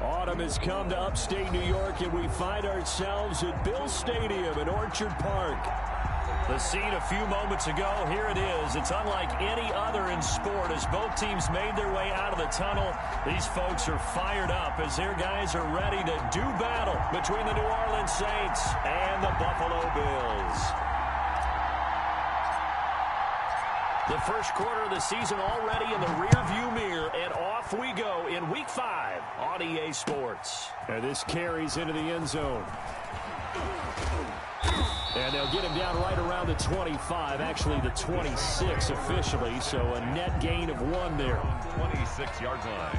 Autumn has come to upstate New York, and we find ourselves at Bill Stadium in Orchard Park. The scene a few moments ago, here it is. It's unlike any other in sport as both teams made their way out of the tunnel. These folks are fired up as their guys are ready to do battle between the New Orleans Saints and the Buffalo Bills. The first quarter of the season already in the rearview mirror, and off we go in Week 5 on EA Sports. And this carries into the end zone. And they'll get him down right around the 25, actually the 26 officially, so a net gain of 1 there. 26-yard line.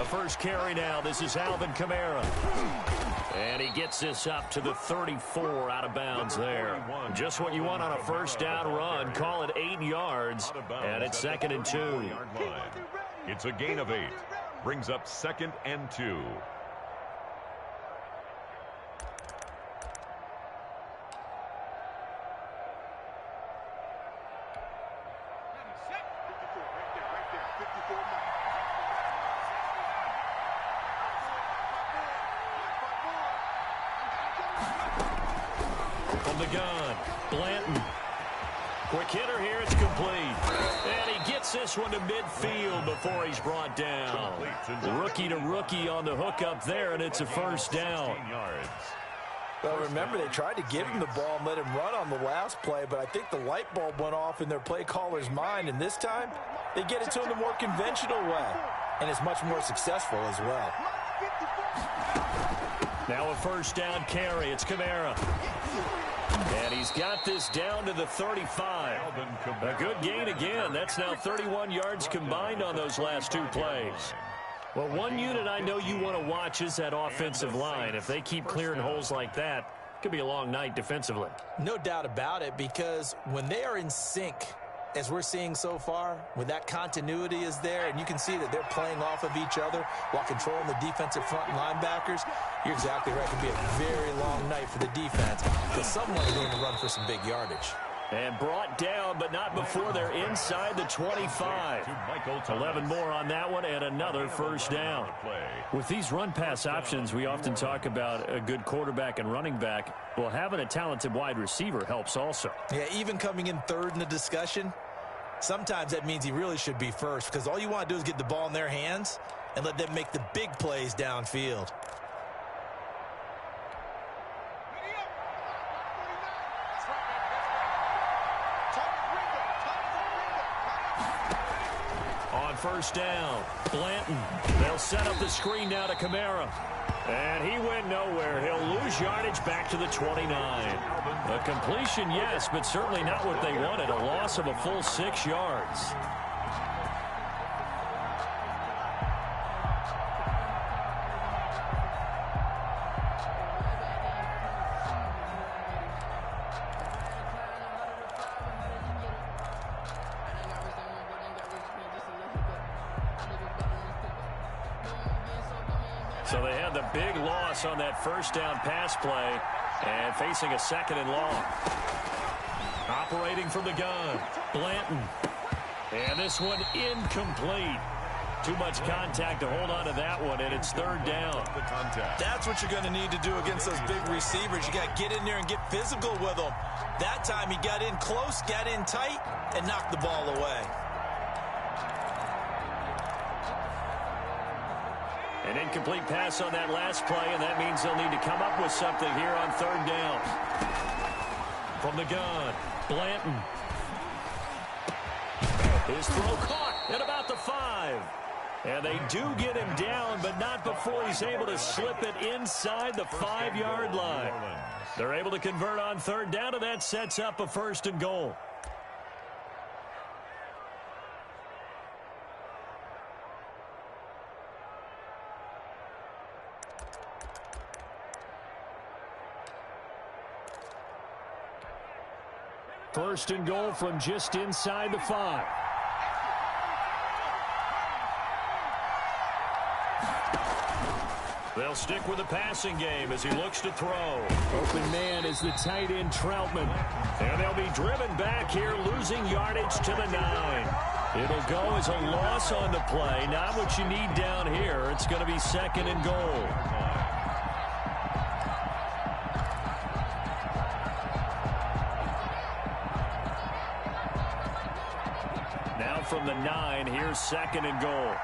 First carry now. This is Alvin Kamara. And he gets this up to the 34 out of bounds there. Just what you want on a first down run. Call it 8 yards. And it's 2nd and 2. It's a gain of 8. Brings up 2nd and 2. From the gun, Blanton. Quick hitter here, it's complete. And he gets this one to midfield before he's brought down. Rookie to rookie on the hook up there, and it's a first down. Well, remember, they tried to give him the ball and let him run on the last play, but I think the light bulb went off in their play caller's mind, and this time they get it to him the more conventional way, and it's much more successful as well. Now a first down carry. It's Kamara. And he's got this down to the 35. A good gain again. That's now 31 yards combined on those last 2 plays. Well, one unit I know you want to watch is that offensive line. If they keep clearing holes like that, it could be a long night defensively. No doubt about it, because when they are in sync, as we're seeing so far, when that continuity is there, and you can see that they're playing off of each other while controlling the defensive front linebackers, you're exactly right. It can be a very long night for the defense because someone is going to run for some big yardage. And brought down, but not before they're inside the 25. 11 more on that one, and another first down. With these run-pass options, we often talk about a good quarterback and running back. Well, having a talented wide receiver helps also. Yeah, even coming in third in the discussion, sometimes that means he really should be first, because all you want to do is get the ball in their hands and let them make the big plays downfield. First down, Blanton. They'll set up the screen now to Kamara. And he went nowhere. He'll lose yardage back to the 29. A completion, yes, but certainly not what they wanted. A loss of a full 6 yards. So they had the big loss on that first down pass play and facing a 2nd and long. Operating from the gun, Blanton. And this one incomplete. Too much contact to hold on to that one, and it's 3rd down. That's what you're going to need to do against those big receivers. You got to get in there and get physical with them. That time he got in close, got in tight, and knocked the ball away. An incomplete pass on that last play, and that means they'll need to come up with something here on 3rd down. From the gun, Blanton. His throw caught at about the 5. And they do get him down, but not before he's able to slip it inside the 5-yard line. They're able to convert on 3rd down, and that sets up a 1st and goal. First and goal from just inside the 5. They'll stick with the passing game as he looks to throw. Open man is the tight end Troutman. And they'll be driven back here, losing yardage to the 9. It'll go as a loss on the play. Not what you need down here. It's going to be second and goal. Now from the 9, here's second and goal.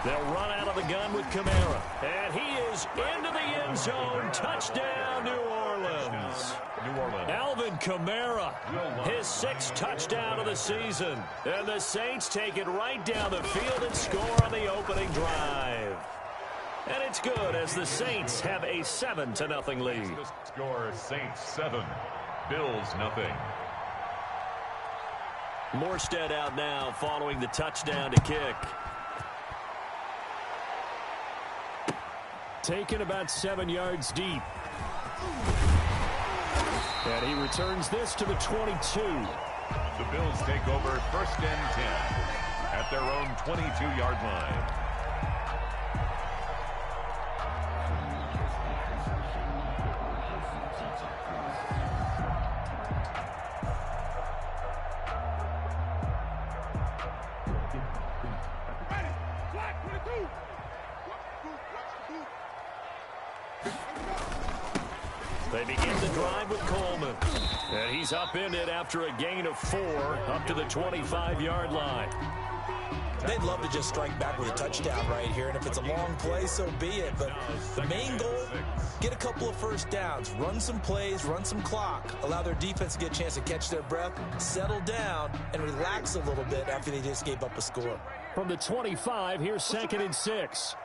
They'll run out of the gun with Kamara. And he is into the end zone. Touchdown, New Orleans. Alvin Kamara, his 6th touchdown of the season. And the Saints take it right down the field and score on the opening drive. And it's good as the Saints have a 7-0 lead. Score Saints 7, Bills nothing. Morstead out now following the touchdown to kick. Taken about 7 yards deep. And he returns this to the 22. The Bills take over first and 10 at their own 22-yard line. They begin the drive with Coleman. And he's upended after a gain of 4 up to the 25-yard line. They'd love to just strike back with a touchdown right here, and if it's a long play, so be it. But the main goal, get a couple of first downs, run some plays, run some clock, allow their defense to get a chance to catch their breath, settle down, and relax a little bit after they just gave up a score. From the 25, here's second and 6.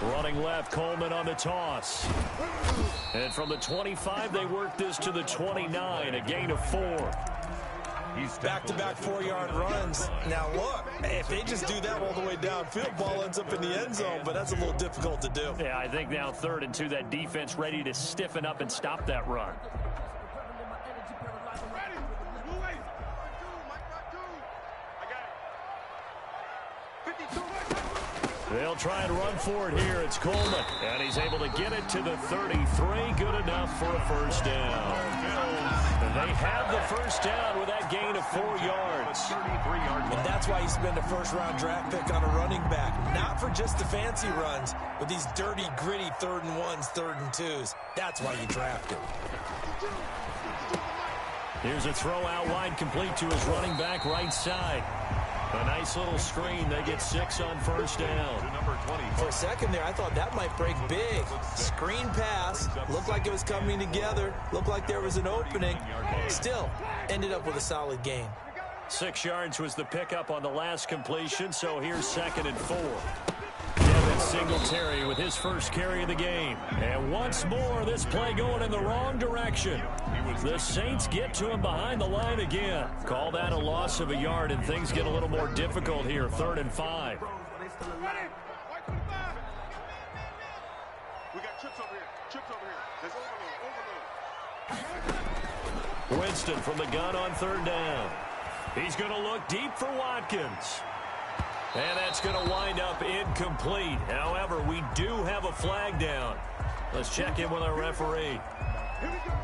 Running left, Coleman on the toss. And from the 25, they work this to the 29, a gain of 4. He's back-to-back 4-yard runs. Now, look, if they just do that all the way downfield, ball ends up in the end zone, but that's a little difficult to do. Yeah, I think now 3rd and 2, that defense ready to stiffen up and stop that run. They'll try and run for it here. It's Coleman. And he's able to get it to the 33. Good enough for a first down. And they have the first down with that gain of 4 yards. And that's why you spend a first-round draft pick on a running back. Not for just the fancy runs, but these dirty, gritty 3rd and 1s, 3rd and 2s. That's why you draft him. Here's a throw out wide, complete to his running back right side. A nice little screen. They get 6 on first down. For a second there, I thought that might break big. Screen pass. Looked like it was coming together. Looked like there was an opening. Still, ended up with a solid gain. 6 yards was the pickup on the last completion, so here's second and 4. Devin Singletary with his first carry of the game. And once more, this play going in the wrong direction. The Saints get to him behind the line again. Call that a loss of a yard, and things get a little more difficult here. 3rd and 5. We got chips over here. Chips over here. There's overload. Winston from the gun on 3rd down. He's going to look deep for Watkins. And that's going to wind up incomplete. However, we do have a flag down. Let's check in with our referee. Here we go.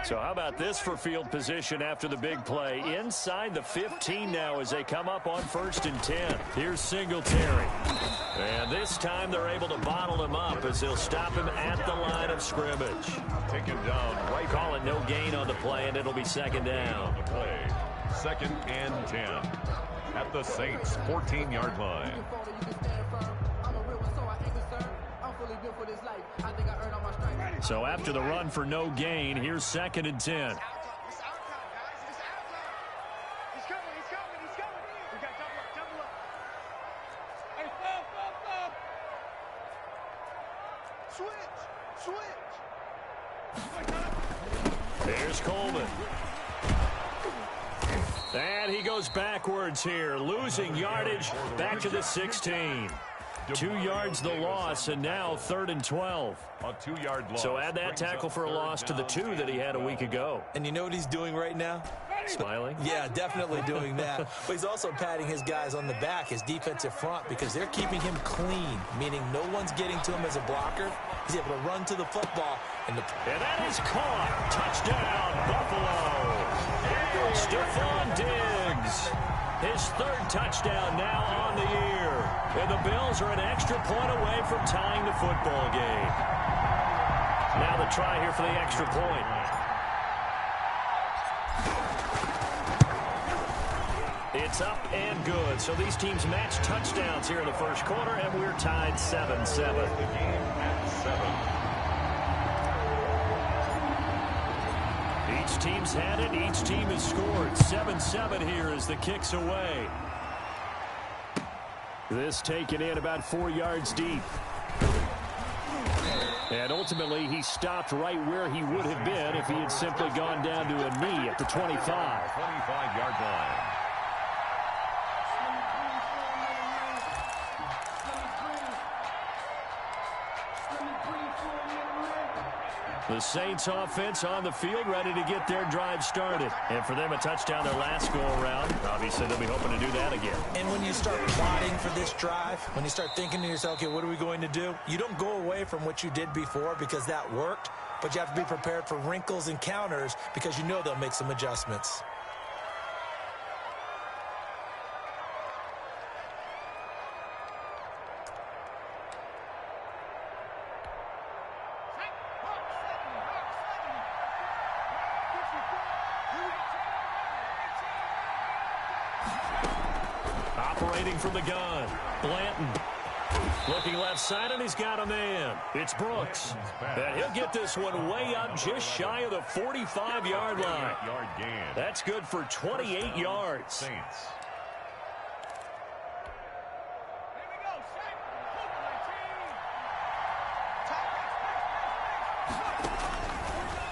So how about this for field position after the big play? Inside the 15 now as they come up on 1st and 10. Here's Singletary. And this time they're able to bottle him up as they'll stop him at the line of scrimmage. Take him down right. Call it no gain on the play, and it'll be second down. The play. 2nd and 10 at the Saints 14-yard line. So after the run for no gain, here's 2nd and 10. He's coming. We got double up. There's Coleman. And he goes backwards here, losing yardage back to the 16. 2 yards the loss, and now 3rd and 12. A 2-yard loss. So add that tackle for a loss to the 2 that he had a week ago. And you know what he's doing right now? Smiling? Yeah, definitely doing that. But he's also patting his guys on the back, his defensive front, because they're keeping him clean, meaning no one's getting to him as a blocker. He's able to run to the football. And that is caught. Touchdown, Buffalo. Stephon Diggs. His 3rd touchdown now on the year. And the Bills are an extra point away from tying the football game. Now the try here for the extra point. It's up and good. So these teams match touchdowns here in the first quarter, and we're tied 7-7. The game at 7. Each team's had it. Each team has scored. 7-7 here as the kick's away. This taken in about 4 yards deep. And ultimately, he stopped right where he would have been if he had simply gone down to a knee at the 25. 25-yard line. The Saints offense on the field, ready to get their drive started. And for them, a touchdown their last go-around. Obviously, they'll be hoping to do that again. And when you start plotting for this drive, when you start thinking to yourself, okay, what are we going to do? You don't go away from what you did before because that worked, but you have to be prepared for wrinkles and counters because you know they'll make some adjustments. Operating from the gun, Blanton. Looking left side, and he's got a man. It's Brooks. And he'll get this one way up just shy of the 45-yard line. That's good for 28 yards. Saints.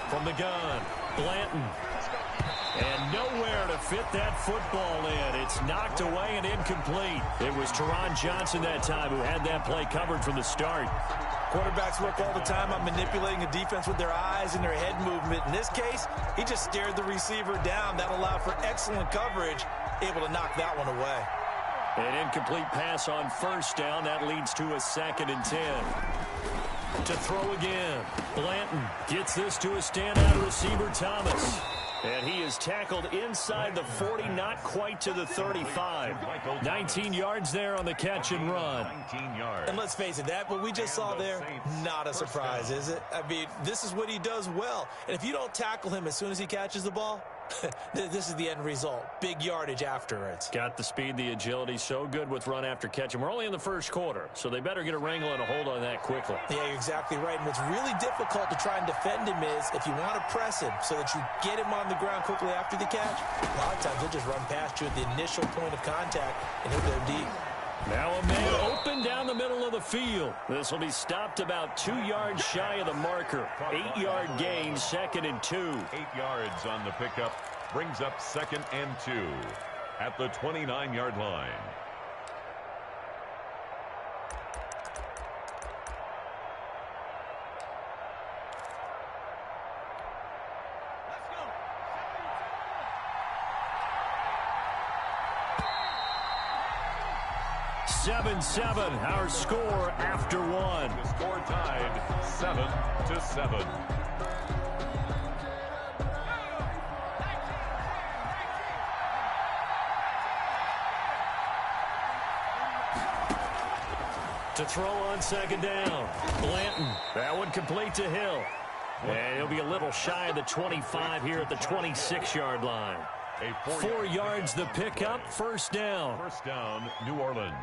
From the gun, Blanton. And nowhere to fit that football in. It's knocked away and incomplete. It was Teron Johnson that time who had that play covered from the start. Quarterbacks work all the time on manipulating a defense with their eyes and their head movement. In this case, he just stared the receiver down. That allowed for excellent coverage, able to knock that one away. An incomplete pass on first down. That leads to a 2nd and 10. To throw again. Blanton gets this to a standout receiver, Thomas. And he is tackled inside the 40, not quite to the 35. 19 yards there on the catch and run. 19 yards. And let's face it, that what we just saw there, not a surprise, is it? I mean, this is what he does well. And if you don't tackle him as soon as he catches the ball, this is the end result. Big yardage afterwards. Got the speed, the agility, so good with run after catch. And we're only in the first quarter, so they better get a wrangle and a hold on that quickly. Yeah, you're exactly right. And what's really difficult to try and defend him is if you want to press him so that you get him on the ground quickly after the catch, a lot of times he'll just run past you at the initial point of contact, and he'll go deep. Now a man open down the middle of the field. This will be stopped about 2 yards shy of the marker. 8-yard gain, 2nd and 2. 8 yards on the pickup. Brings up 2nd and 2 at the 29-yard line. Let's go. 7-7, our score after one. The score tied 7-7. To throw on 2nd down. Blanton. That one complete to Hill. And he'll be a little shy of the 25 here at the 26-yard line. 4 yards the pickup. 1st down. 1st down, New Orleans.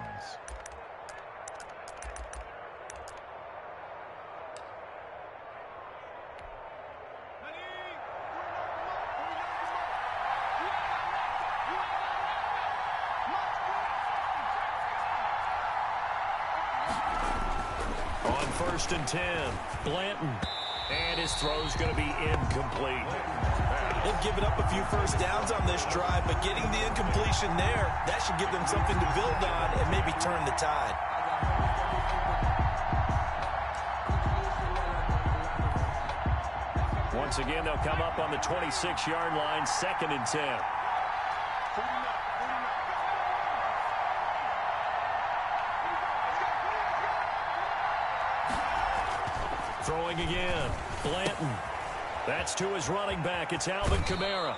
1st and 10. Blanton. And his throw's going to be incomplete. They've given up a few first downs on this drive, but getting the incompletion there, that should give them something to build on and maybe turn the tide. Once again, they'll come up on the 26-yard line, 2nd and 10. Throwing again. Blanton. That's to his running back. It's Alvin Kamara.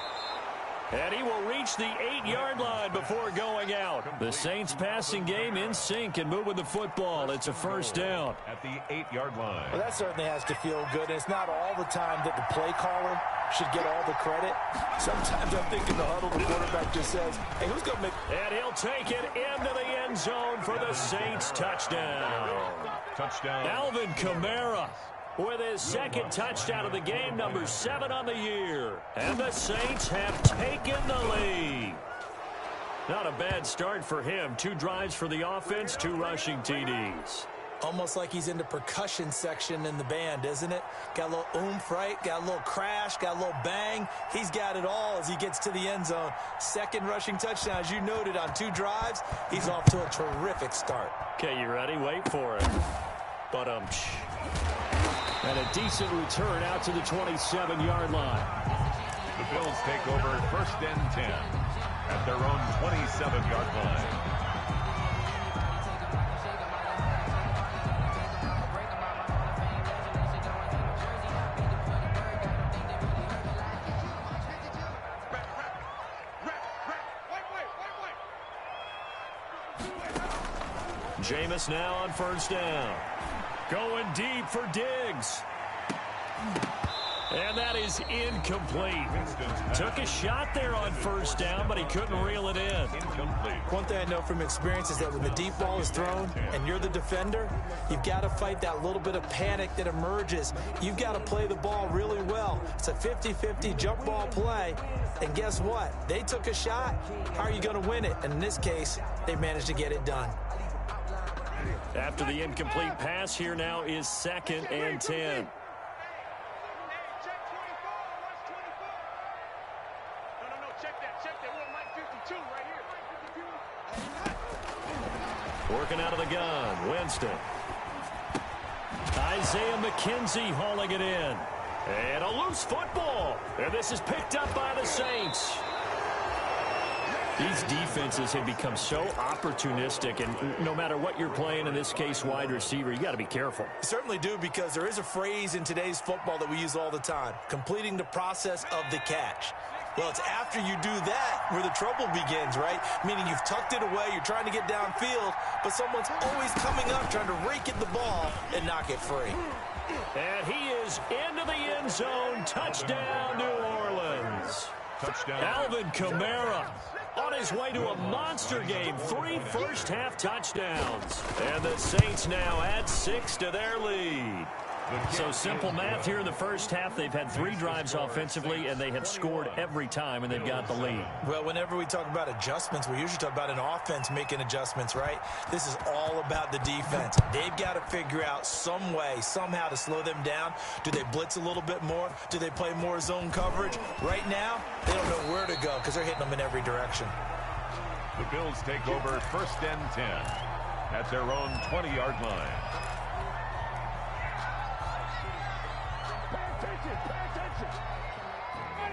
And he will reach the 8-yard line before going out. The Saints passing game in sync and moving the football. It's a 1st down. At the 8-yard line. Well, that certainly has to feel good. It's not all the time that the play caller should get all the credit. Sometimes I'm thinking the huddle, the quarterback just says, hey, who's going to make... And he'll take it into the end zone for the Saints touchdown. Touchdown. Alvin Kamara with his 2nd touchdown of the game, number 7 on the year. And the Saints have taken the lead. Not a bad start for him. 2 drives for the offense, 2 rushing TDs. Almost like he's in the percussion section in the band, isn't it? Got a little oomph, right? Got a little crash, got a little bang. He's got it all as he gets to the end zone. 2nd rushing touchdown, as you noted, on 2 drives. He's off to a terrific start. Okay, you ready? Wait for it. But and a decent return out to the 27-yard line. The Bills take over 1st and 10 at their own 27-yard line. Jameis now on 1st down. Going deep for Diggs. And that is incomplete. Took a shot there on 1st down, but he couldn't reel it in. One thing I know from experience is that when the deep ball is thrown and you're the defender, you've got to fight that little bit of panic that emerges. You've got to play the ball really well. It's a 50-50 jump ball play. And guess what? They took a shot. How are you going to win it? And in this case, they managed to get it done. After the incomplete pass, here now is 2nd and 10. Working out of the gun, Winston. Isaiah McKenzie hauling it in. And a loose football. And this is picked up by the Saints. These defenses have become so opportunistic, and no matter what you're playing, in this case wide receiver, you got to be careful. You certainly do, because there is a phrase in today's football that we use all the time, completing the process of the catch. Well, it's after you do that where the trouble begins, right? Meaning you've tucked it away, you're trying to get downfield, but someone's always coming up trying to rake at the ball and knock it free. And he is into the end zone. Touchdown, New Orleans. Touchdown. Alvin Kamara on his way to a monster game. 3 first-half touchdowns. And the Saints now add 6 to their lead. So simple math here in the first half. They've had 3 drives offensively, and they have scored every time, and they've got the lead. Well, whenever we talk about adjustments, we usually talk about an offense making adjustments, right? This is all about the defense. They've got to figure out some way, somehow to slow them down. Do they blitz a little bit more? Do they play more zone coverage? Right now, they don't know where to go because they're hitting them in every direction. The Bills take over 1st and 10 at their own 20-yard line.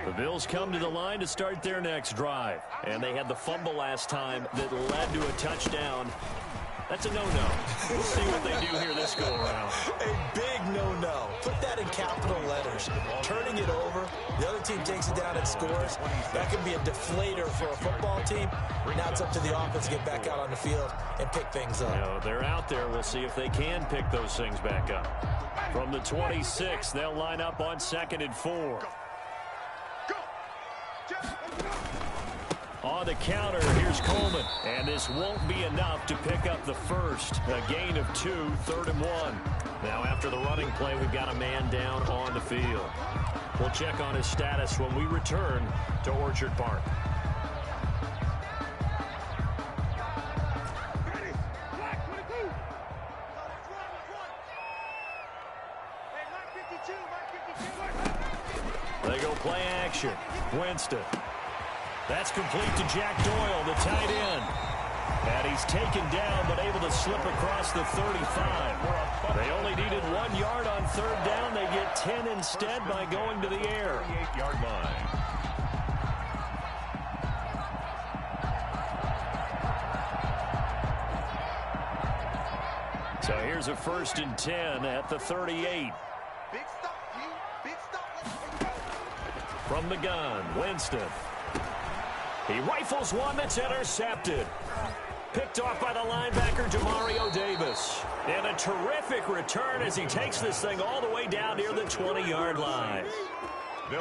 The Bills come to the line to start their next drive. And they had the fumble last time that led to a touchdown. That's a no-no. We'll see what they do here this go-around. A big no-no. Put that in capital letters. Turning it over, the other team takes it down and scores. That can be a deflator for a football team. Now it's up to the offense to get back out on the field and pick things up. You know, they're out there. We'll see if they can pick those things back up. From the 26, they'll line up on 2nd and 4. On the counter, here's Coleman. And this won't be enough to pick up the first. A gain of 2, 3rd and 1. Now after the running play, we've got a man down on the field. We'll check on his status when we return to Orchard Park. They go play action. Winston. That's complete to Jack Doyle, the tight end. And he's taken down, but able to slip across the 35. They only needed 1 yard on third down. They get 10 instead by going to the air. 38-yard line. So here's a 1st and 10 at the 38. Big stop, G. Big stop. From the gun, Winston. He rifles one that's intercepted. Picked off by the linebacker, Demario Davis. And a terrific return as he takes this thing all the way down near the 20-yard line.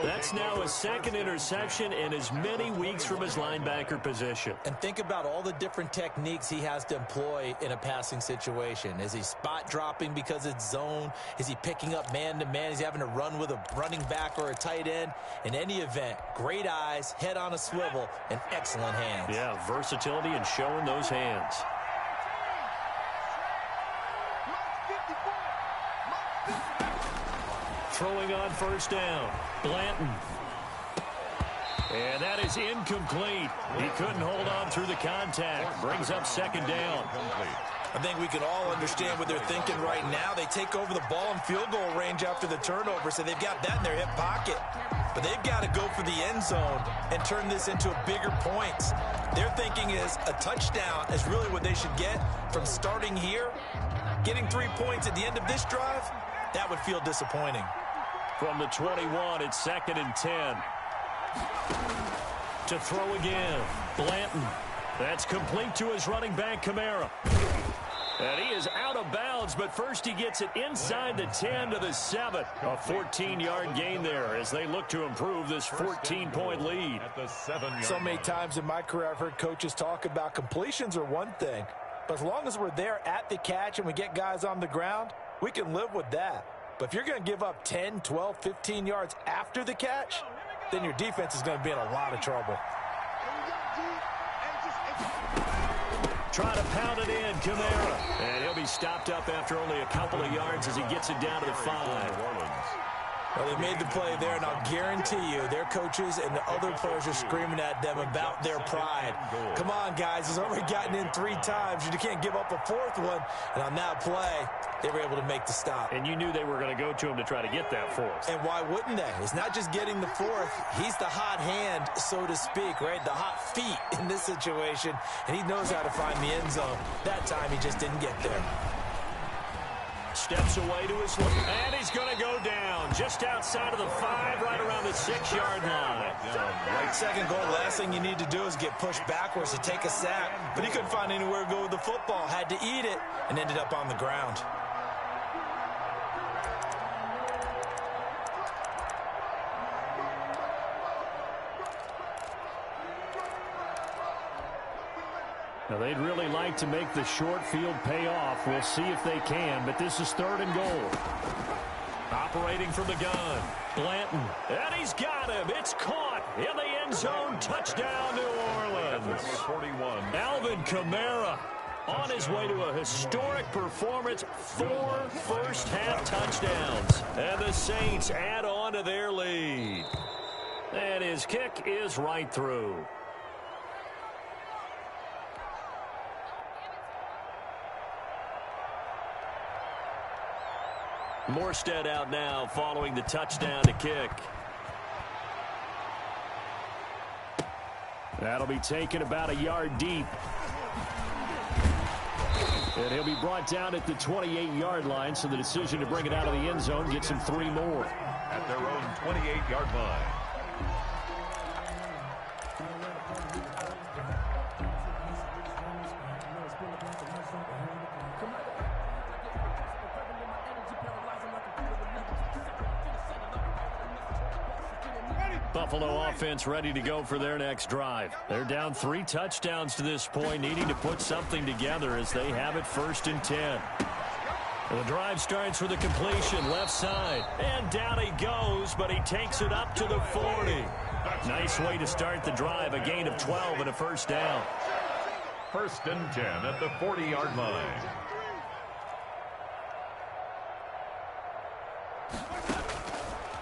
That's now his 2nd interception in as many weeks from his linebacker position. And think about all the different techniques he has to employ in a passing situation. Is he spot dropping because it's zone? Is he picking up man-to-man? Is he having to run with a running back or a tight end? In any event, great eyes, head on a swivel, and excellent hands. Yeah, versatility and showing those hands. Throwing on 1st down. Blanton. And that is incomplete. He couldn't hold on through the contact. Brings up 2nd down. I think we can all understand what they're thinking right now. They take over the ball in field goal range after the turnover, so they've got that in their hip pocket. But they've got to go for the end zone and turn this into a bigger points. Their thinking is a touchdown is really what they should get from starting here. Getting 3 points at the end of this drive, that would feel disappointing. From the 21, it's 2nd and 10. To throw again, Blanton. That's complete to his running back, Kamara. And he is out of bounds, but first he gets it inside the 10 to the 7. A 14-yard gain there as they look to improve this 14-point lead. At the 7-yard So many times in my career I've heard coaches talk about completions are one thing, but as long as we're there at the catch and we get guys on the ground, we can live with that. But if you're going to give up 10, 12, 15 yards after the catch, then your defense is going to be in a lot of trouble. Try to pound it in, Kamara. And he'll be stopped up after only a couple of yards as he gets it down to the 5. Well, they made the play there, and I'll guarantee you their coaches and the other players are screaming at them about their pride. Come on, guys. He's already gotten in 3 times. You can't give up a 4th one. And on that play, they were able to make the stop. And you knew they were going to go to him to try to get that 4th. And why wouldn't they? It's not just getting the 4th. He's the hot hand, so to speak, right? The hot feet in this situation. And he knows how to find the end zone. That time, he just didn't get there. Steps away to his left, and he's going to go down just outside of the 5, right around the 6-yard line. Right, 2nd goal, last thing you need to do is get pushed backwards to take a sack, but he couldn't find anywhere to go with the football, had to eat it, and ended up on the ground. Now, they'd really like to make the short field pay off. We'll see if they can, but this is 3rd and goal. Operating from the gun, Blanton. And he's got him. It's caught in the end zone. Touchdown, New Orleans. Number 41. Alvin Kamara on his way to a historic performance. 4 first-half touchdowns. And the Saints add on to their lead. And his kick is right through. Morstead out now following the touchdown to kick. That'll be taken about a yard deep. And he'll be brought down at the 28-yard line, so the decision to bring it out of the end zone gets him 3 more. At their own 28-yard line. Buffalo offense ready to go for their next drive. They're down 3 touchdowns to this point, needing to put something together as they have it 1st and 10. The drive starts with a completion left side, and down he goes, but he takes it up to the 40. Nice way to start the drive, a gain of 12 and a 1st down. 1st and 10 at the 40-yard line.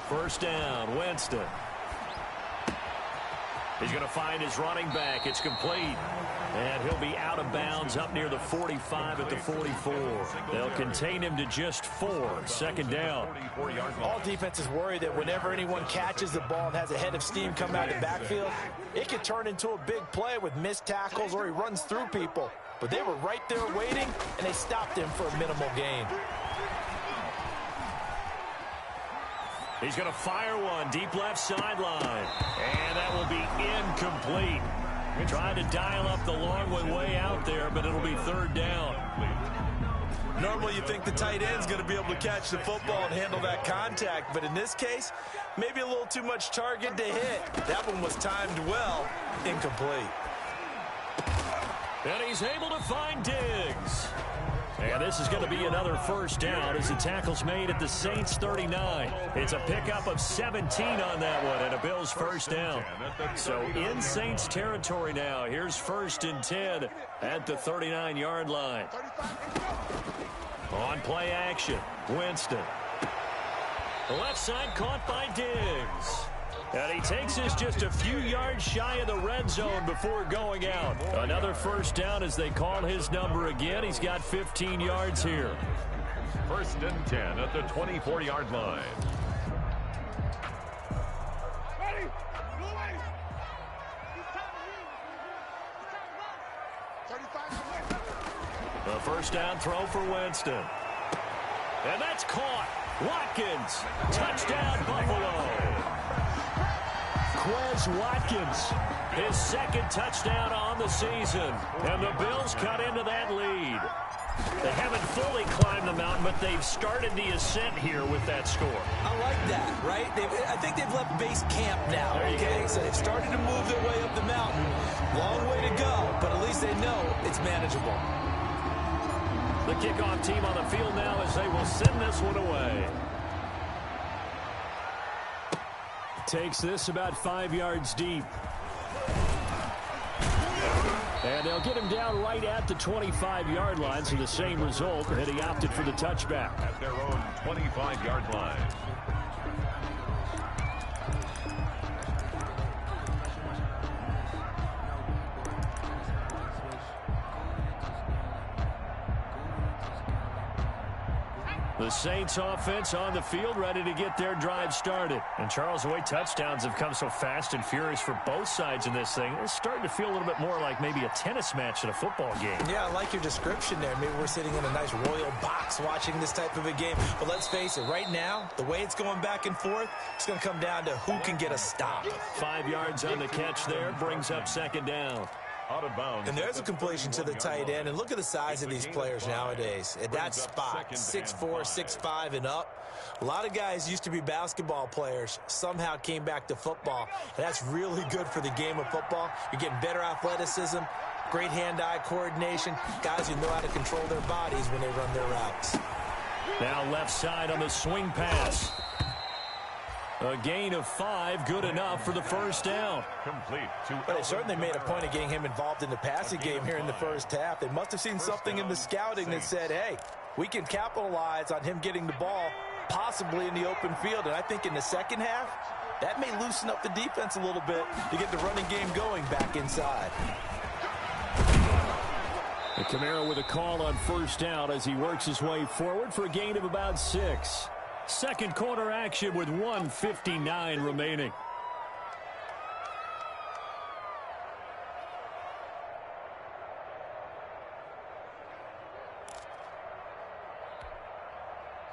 First down, Winston. He's going to find his running back. It's complete. And he'll be out of bounds up near the 45 at the 44. They'll contain him to just 4. Second down. All defenses worry that whenever anyone catches the ball and has a head of steam come out of the backfield, it could turn into a big play with missed tackles or he runs through people. But they were right there waiting, and they stopped him for a minimal gain. He's going to fire one deep left sideline. And that will be incomplete. Trying to dial up the long way out there, but it'll be third down. Normally you think the tight end's going to be able to catch the football and handle that contact, but in this case, maybe a little too much target to hit. That one was timed well, incomplete. And he's able to find Diggs. And this is going to be another first down as the tackle's made at the Saints 39. It's a pickup of 17 on that one and a Bills first down. So in Saints territory now. Here's 1st and 10 at the 39-yard line. On play action, Winston. The left side caught by Diggs. And he takes us just a few yards shy of the red zone before going out. Another first down as they call his number again. He's got 15 yards here. 1st and 10 at the 24-yard line. The first down throw for Winston. And that's caught. Watkins. Touchdown, Buffalo. Quez Watkins, his 2nd touchdown on the season. And the Bills cut into that lead. They haven't fully climbed the mountain, but they've started the ascent here with that score. I like that, right? I think they've left base camp now, okay? So they've started to move their way up the mountain. Long way to go, but at least they know it's manageable. The kickoff team on the field now as they will send this one away. Takes this about 5 yards deep. And they'll get him down right at the 25-yard line, so the same result, and he opted for the touchback. At their own 25-yard line. The Saints offense on the field ready to get their drive started. And Charles, the way touchdowns have come so fast and furious for both sides in this thing, it's starting to feel a little bit more like maybe a tennis match at a football game. Yeah, I like your description there. Maybe we're sitting in a nice royal box watching this type of a game. But let's face it, right now, the way it's going back and forth, it's going to come down to who can get a stop. 5 yards on the catch there, brings up 2nd down. Out of bounds. And there's a completion to the tight end. And look at the size of these players nowadays. At that spot, 6'4", 6'5", and up. A lot of guys used to be basketball players, somehow came back to football. And that's really good for the game of football. You're getting better athleticism, great hand-eye coordination, guys who know how to control their bodies when they run their routes. Now left side on the swing pass. A gain of 5, good enough for the first down. Complete. But they certainly made a point of getting him involved in the passing game here in the first half. They must have seen something in the scouting that said, hey, we can capitalize on him getting the ball possibly in the open field. And I think in the second half, that may loosen up the defense a little bit to get the running game going back inside. And Kamara with a call on first down as he works his way forward for a gain of about 6. Second quarter action with 1:59 remaining.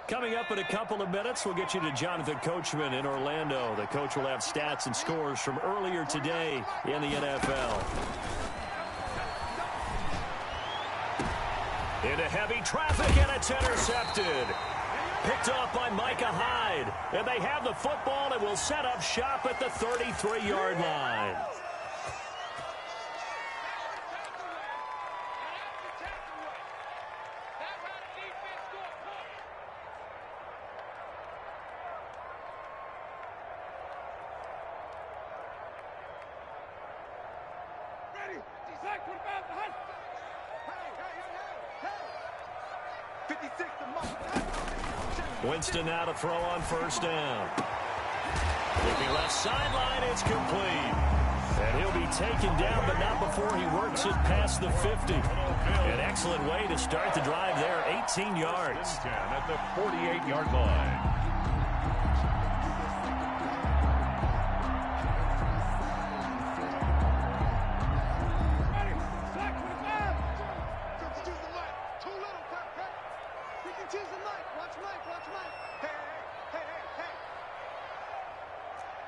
Coming up in a couple of minutes, we'll get you to Jonathan Coachman in Orlando. The coach will have stats and scores from earlier today in the NFL. Into heavy traffic, and it's intercepted. Picked off by Micah Hyde. And they have the football and will set up shop at the 33-yard line. Winston now to throw on first down. Looking left sideline, it's complete. And he'll be taken down, but not before he works it past the 50. An excellent way to start the drive there, 18 yards. At the 48-yard line.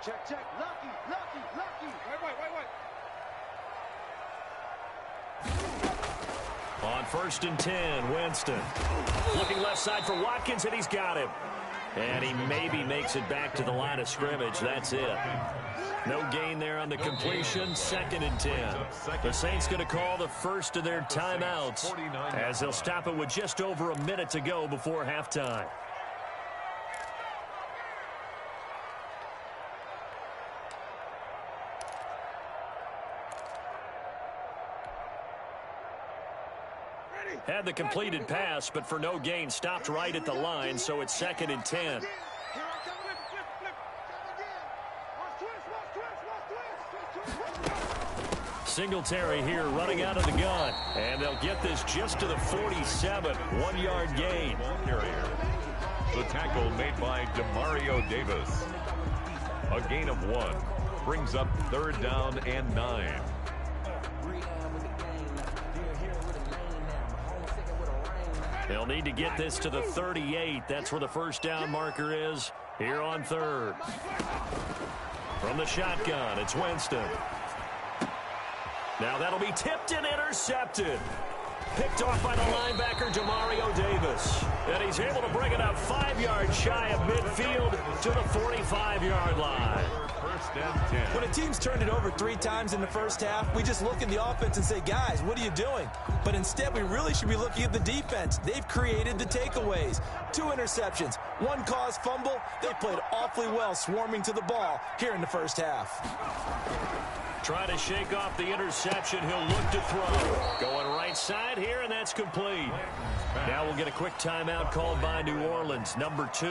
Check. Lucky. Wait. On 1st and 10, Winston. Looking left side for Watkins, and he's got him. And he maybe makes it back to the line of scrimmage. That's it. No gain there on the completion. 2nd and 10. The Saints going to call the first of their timeouts as they'll stop it with just over a minute to go before halftime. Had the completed pass, but for no gain, stopped right at the line, so it's 2nd and 10. Singletary here running out of the gun, and they'll get this just to the 47, 1-yard gain. The tackle made by Demario Davis. A gain of 1 brings up 3rd down and 9. They'll need to get this to the 38. That's where the first down marker is here on 3rd. From the shotgun, it's Winston. Now that'll be tipped and intercepted. Picked off by the linebacker, Demario Davis. And he's able to bring it up 5 yards shy of midfield to the 45-yard line. 1st and 10. When a team's turned it over 3 times in the first half, we just look at the offense and say, guys, what are you doing? But instead, we really should be looking at the defense. They've created the takeaways. 2 interceptions, 1 caused fumble. They played awfully well swarming to the ball here in the first half. Trying to shake off the interception. He'll look to throw. Going right side here, and that's complete. Now we'll get a quick timeout called by New Orleans, number 2.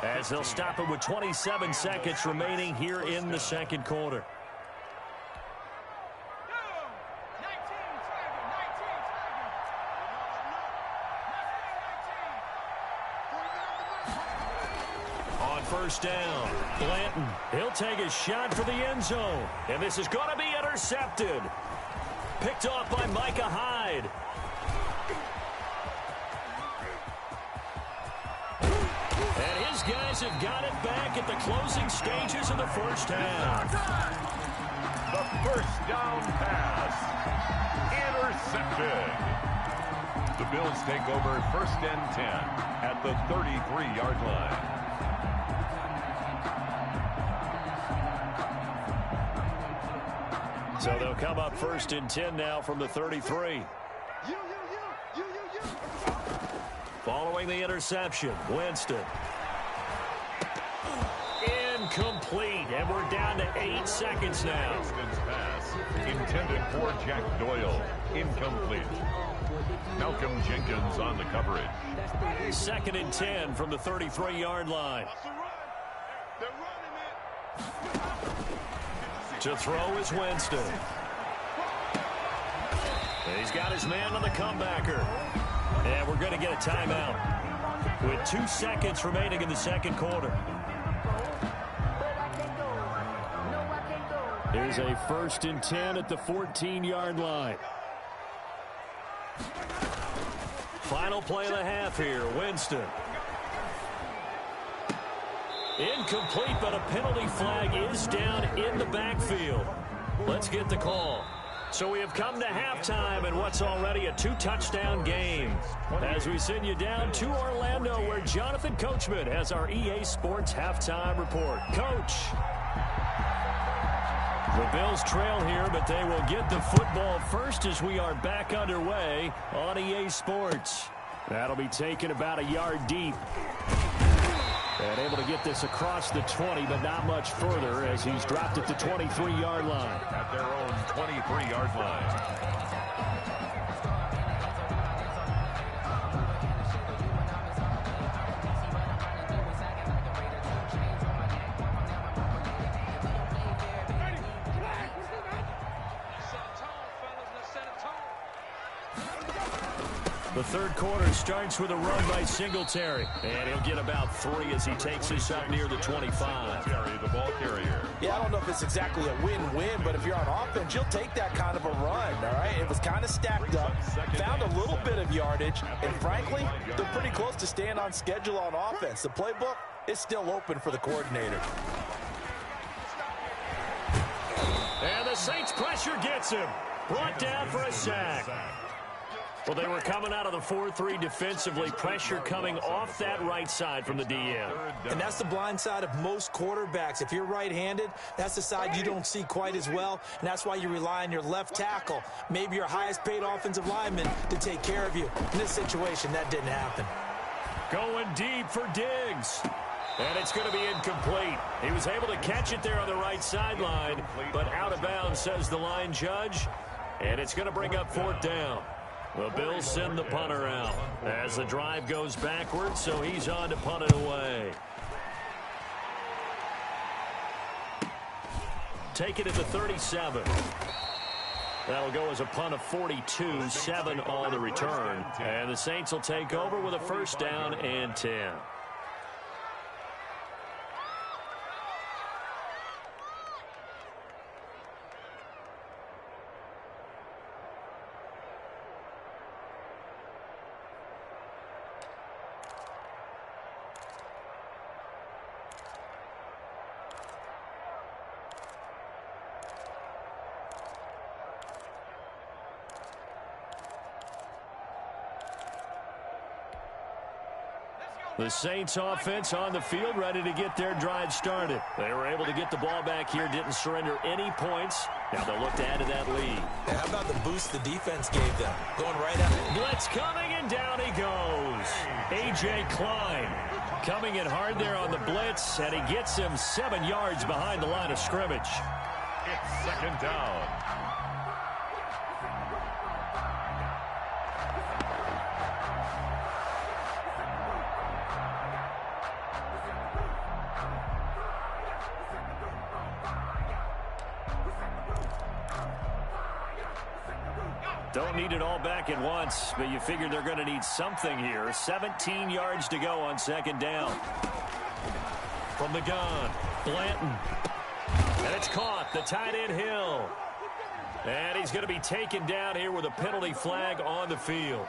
As they'll stop it with 27 seconds remaining here in the second quarter. On 1st down, Blanton. He'll take a shot for the end zone. And this is going to be intercepted. Picked off by Micah Hyde. And his guys have got it back at the closing stages of the first half. The first down pass. Intercepted. The Bills take over 1st and 10 at the 33-yard line. So they'll come up 1st and 10 now from the 33. Following the interception, Winston. Incomplete, and we're down to 8 seconds now. Winston's pass intended for Jack Doyle. Incomplete. Malcolm Jenkins on the coverage. 2nd and 10 from the 33-yard line. To throw is Winston. And he's got his man on the comebacker. And we're going to get a timeout with 2 seconds remaining in the second quarter. Here's a 1st and 10 at the 14-yard line. Final play of the half here, Winston. Incomplete, but a penalty flag is down in the backfield. Let's get the call. So we have come to halftime in what's already a 2-touchdown game. As we send you down to Orlando, where Jonathan Coachman has our EA Sports halftime report. Coach. The Bills trail here, but they will get the football first as we are back underway on EA Sports. That'll be taken about a yard deep. And able to get this across the 20, but not much further as he's dropped at the 23-yard line. At their own 23-yard line. The third quarter starts with a run by Singletary. And he'll get about 3 as he takes this up near the 25. The ball carrier. Yeah, I don't know if it's exactly a win-win, but if you're on offense, you'll take that kind of a run, all right? It was kind of stacked up, found a little bit of yardage, and frankly, they're pretty close to staying on schedule on offense. The playbook is still open for the coordinator. And the Saints pressure gets him. Brought down for a sack. Well, they were coming out of the 4-3 defensively. Pressure coming off that right side from the DM. And that's the blind side of most quarterbacks. If you're right-handed, that's the side you don't see quite as well, and that's why you rely on your left tackle, maybe your highest-paid offensive lineman, to take care of you. In this situation, that didn't happen. Going deep for Diggs. And it's going to be incomplete. He was able to catch it there on the right sideline, but out of bounds, says the line judge. And it's going to bring up 4th down. The Bills send the punter out as the drive goes backwards, so he's on to punt it away. Take it at the 37. That'll go as a punt of 42, 7 on the return. And the Saints will take over with a 1st down and 10. The Saints offense on the field, ready to get their drive started. They were able to get the ball back here, didn't surrender any points. Now they'll look to add to that lead. And how about the boost the defense gave them? Going right at Blitz coming, and down he goes. A.J. Klein coming in hard there on the blitz, and he gets him 7 yards behind the line of scrimmage. It's 2nd down. Don't need it all back at once, but you figure they're going to need something here. 17 yards to go on 2nd down. From the gun, Blanton. And it's caught, the tight end Hill. And he's going to be taken down here with a penalty flag on the field.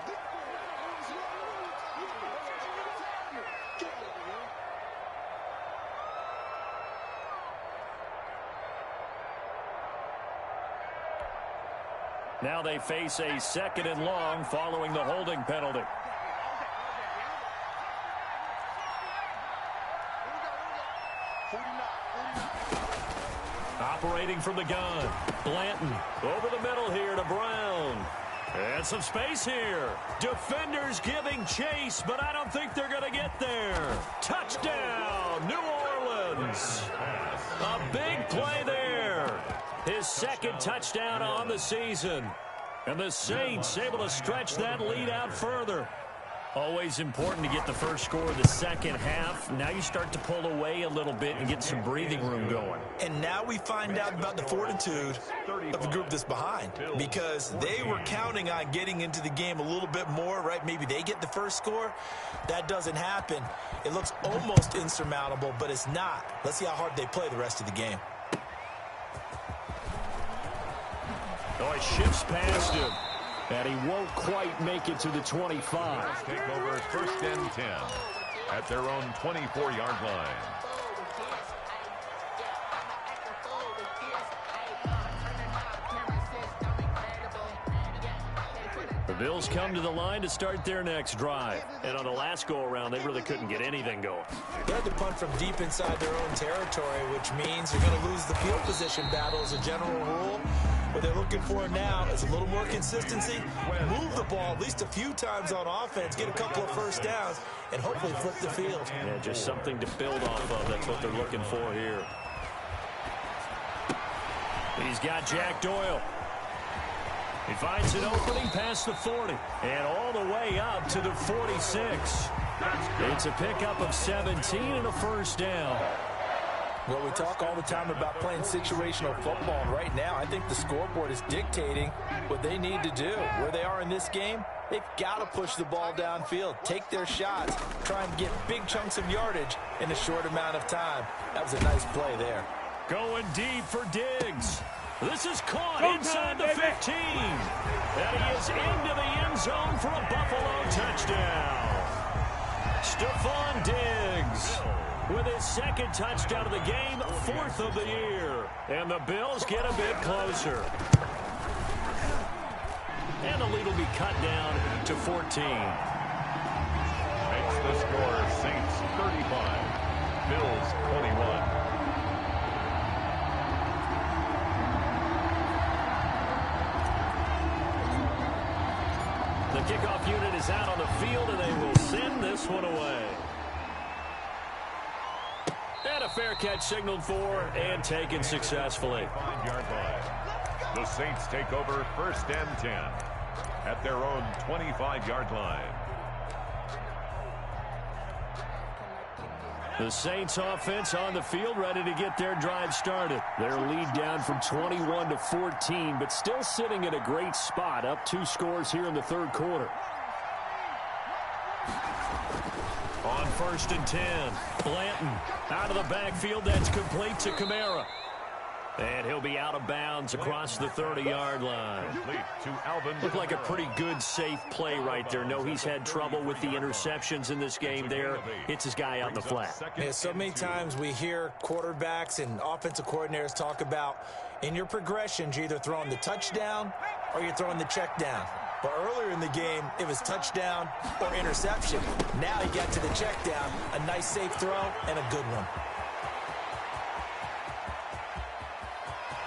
Now they face a 2nd and long following the holding penalty. Operating from the gun, Blanton over the middle here to Brown. And some space here. Defenders giving chase, but I don't think they're going to get there. Touchdown, New Orleans. A big play there. His 2nd touchdown on the season. And the Saints able to stretch that lead out further. Always important to get the first score of the second half. Now you start to pull away a little bit and get some breathing room going. And now we find out about the fortitude of the group that's behind, because they were counting on getting into the game a little bit more, right? Maybe they get the first score. That doesn't happen. It looks almost insurmountable, but it's not. Let's see how hard they play the rest of the game. Oh, he shifts past him. And he won't quite make it to the 25. Take over 1st and 10 at their own 24-yard line. The Bills come to the line to start their next drive. And on the last go-around, they really couldn't get anything going. They had to punt from deep inside their own territory, which means they're going to lose the field position battle as a general rule. What they're looking for now is a little more consistency, move the ball at least a few times on offense, get a couple of first downs, and hopefully flip the field. Yeah, just something to build off of. That's what they're looking for here. He's got Jack Doyle. He finds an opening past the 40 and all the way up to the 46. It's a pickup of 17 and a 1st down. Well, we talk all the time about playing situational football, and right now I think the scoreboard is dictating what they need to do. Where they are in this game, they've got to push the ball downfield, take their shots, try and get big chunks of yardage in a short amount of time. That was a nice play there. Going deep for Diggs. This is caught inside the 15. And he is into the end zone for a Buffalo touchdown. Stephon Diggs with his second touchdown of the game, 4th of the year. And the Bills get a bit closer. And the lead will be cut down to 14. Makes the score Saints 35, Bills 21. The kickoff unit is out on the field, and they will send this one away. And a fair catch signaled for and taken successfully. 5-yard line. The Saints take over 1st and 10 at their own 25-yard line. The Saints offense on the field, ready to get their drive started. Their lead down from 21 to 14, but still sitting in a great spot, up 2 scores here in the 3rd quarter. On 1st and 10, Blanton out of the backfield. That's complete to Kamara. And he'll be out of bounds across the 30-yard line. Looked like a pretty good, safe play right there. No, he's had trouble with the interceptions in this game there. Hits his guy out in the flat. Yeah, so many times we hear quarterbacks and offensive coordinators talk about in your progressions, you're either throwing the touchdown or you're throwing the check down. But earlier in the game, it was touchdown or interception. Now he got to the check down, a nice safe throw, and a good one.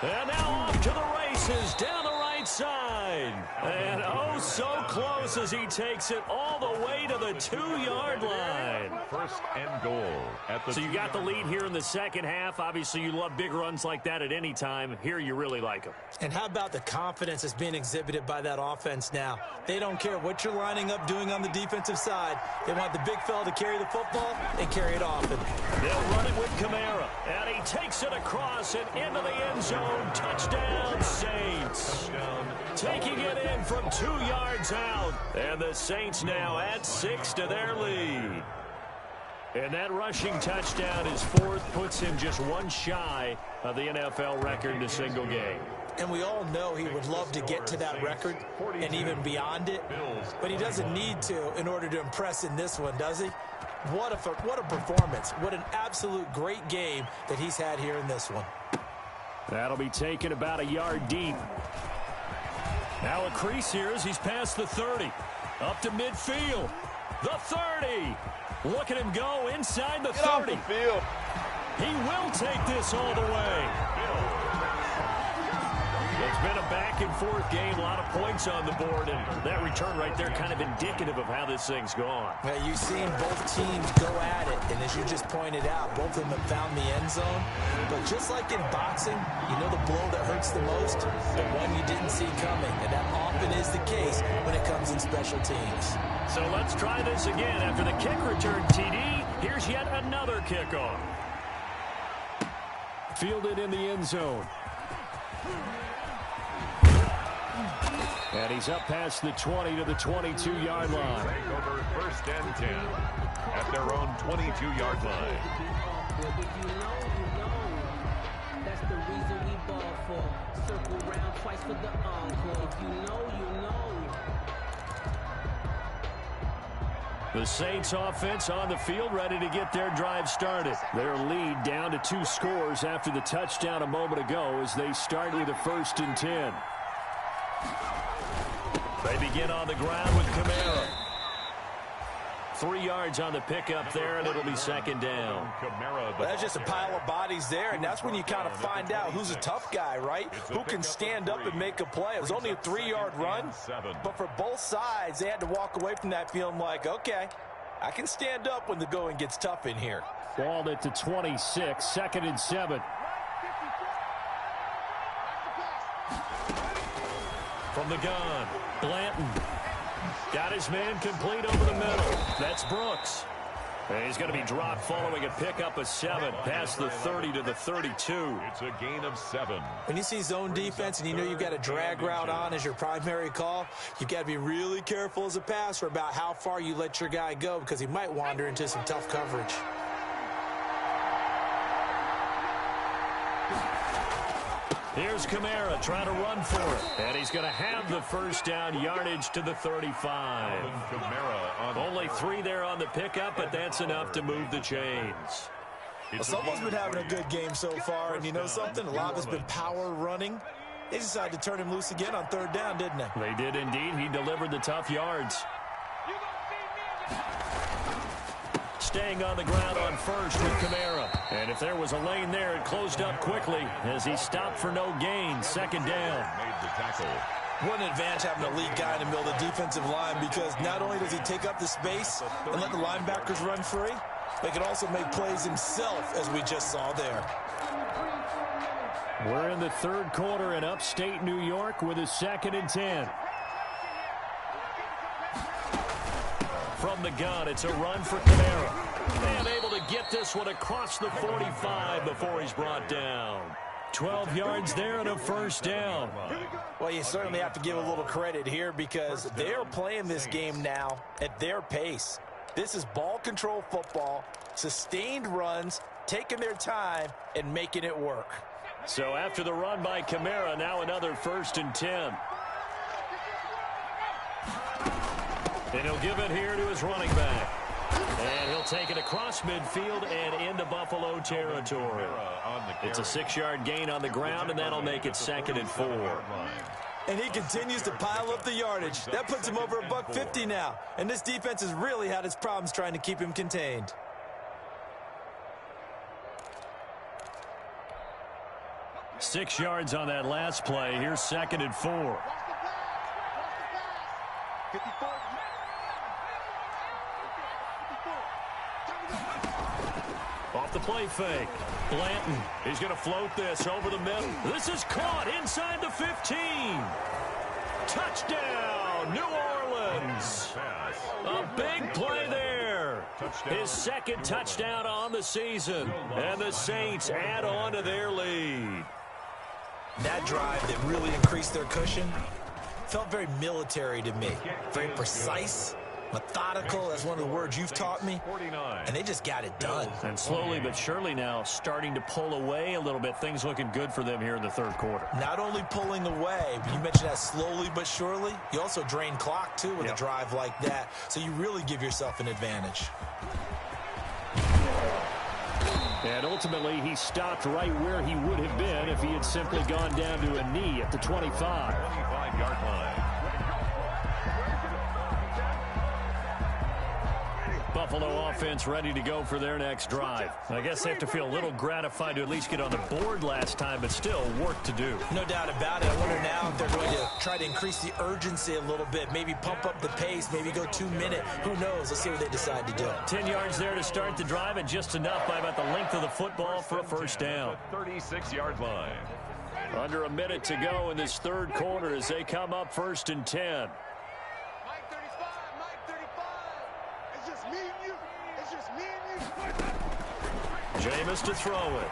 And now off to the races down the right side. And oh, so close as he takes it all the way to the 2-yard line. 1st and goal. So you got the lead here in the second half. Obviously, you love big runs like that at any time. Here you really like them. And how about the confidence that's being exhibited by that offense now? They don't care what you're lining up doing on the defensive side. They want the big fella to carry the football and carry it often. They'll run it with Kamara. And he takes it across and into the end zone. Touchdown, Saints. Taking it in from 2 yards out. And the Saints now add 6 to their lead. And that rushing touchdown is 4th, puts him just 1 shy of the NFL record in a single game. And we all know he would love to get to that record and even beyond it. But he doesn't need to in order to impress in this one, does he? What a performance. What an absolute great game that he's had here in this one. That'll be taken about a yard deep. Now a crease here as he's past the 30. Up to midfield. The 30. Look at him go inside the 30. He will take this all the way. It's been a back-and-forth game, a lot of points on the board, and that return right there kind of indicative of how this thing's gone. Well, you've seen both teams go at it, and as you just pointed out, both of them have found the end zone. But just like in boxing, you know the blow that hurts the most? The one you didn't see coming, and that often is the case when it comes in special teams. So let's try this again. After the kick return, TD, here's yet another kickoff. Fielded in the end zone. And he's up past the 20 to the 22-yard line. Take over 1st and 10 at their own 22-yard line. If you know, you know. That's the reason we ball for. Circle round twice for the encore. If you know, you know. The Saints offense on the field, ready to get their drive started. Their lead down to 2 scores after the touchdown a moment ago as they start with a 1st and 10. They begin on the ground with Kamara. 3 yards on the pickup there, and it'll be 2nd down. Well, that's just a pile of bodies there, and that's when you kind of find out who's a tough guy, right? Who can stand up and make a play. It was only a 3-yard run, but for both sides, they had to walk away from that feeling like, okay, I can stand up when the going gets tough in here. Balled it to 26, 2nd and 7. From the gun, Blanton. Got his man complete over the middle. That's Brooks. And he's going to be dropped following a pickup of 7 past the 30 to the 32. It's a gain of 7. When you see zone defense and you know you've got a drag route on as your primary call, you've got to be really careful as a passer about how far you let your guy go because he might wander into some tough coverage. Here's Kamara trying to run for it. And he's going to have the first down, yardage to the 35. Only 3 there on the pickup, but that's enough to move the chains. Well, someone's been having a good game so far, and you know something? A lot has been power running. They decided to turn him loose again on 3rd down, didn't they? They did indeed. He delivered the tough yards. Staying on the ground on first with Kamara. And if there was a lane there, it closed up quickly as he stopped for no gain. 2nd down. Made the tackle. What an advantage having a lead guy in the middle of the defensive line because not only does he take up the space and let the linebackers run free, but he can also make plays himself, as we just saw there. We're in the 3rd quarter in upstate New York with a 2nd and 10. From the gun, it's a run for Kamara. And able to get this one across the 45 before he's brought down. 12 yards there and a first down. Well, you certainly have to give a little credit here because they're playing this game now at their pace. This is ball control football, sustained runs, taking their time, and making it work. So after the run by Kamara, now another 1st and 10. And he'll give it here to his running back. And he'll take it across midfield and into Buffalo territory. It's a 6-yard gain on the ground, and that'll make it 2nd and 4. And he continues to pile up the yardage. That puts him over $150 now. And this defense has really had its problems trying to keep him contained. Six yards on that last play. Here's 2nd and 4. Off the play fake. Blanton. He's going to float this over the middle. This is caught inside the 15. Touchdown, New Orleans. A big play there. His 2nd touchdown on the season. And the Saints add on to their lead. That drive that really increased their cushion felt very military to me. Very precise, methodical. That's one of the words you've taught me. And they just got it done. And slowly but surely now starting to pull away a little bit. Things looking good for them here in the 3rd quarter. Not only pulling away, but you mentioned that slowly but surely. You also drain clock, too, with a drive like that. So you really give yourself an advantage. And ultimately, he stopped right where he would have been if he had simply gone down to a knee at the 25. 25-yard line. Buffalo offense ready to go for their next drive. I guess they have to feel a little gratified to at least get on the board last time, but still work to do. No doubt about it. I wonder now if they're going to try to increase the urgency a little bit, maybe pump up the pace, maybe go 2-minute. Who knows? Let's see what they decide to do. 10 yards there to start the drive, and just enough by about the length of the football for a first down. 36-yard line. Under a minute to go in this 3rd quarter as they come up 1st and 10. Jameis to throw it.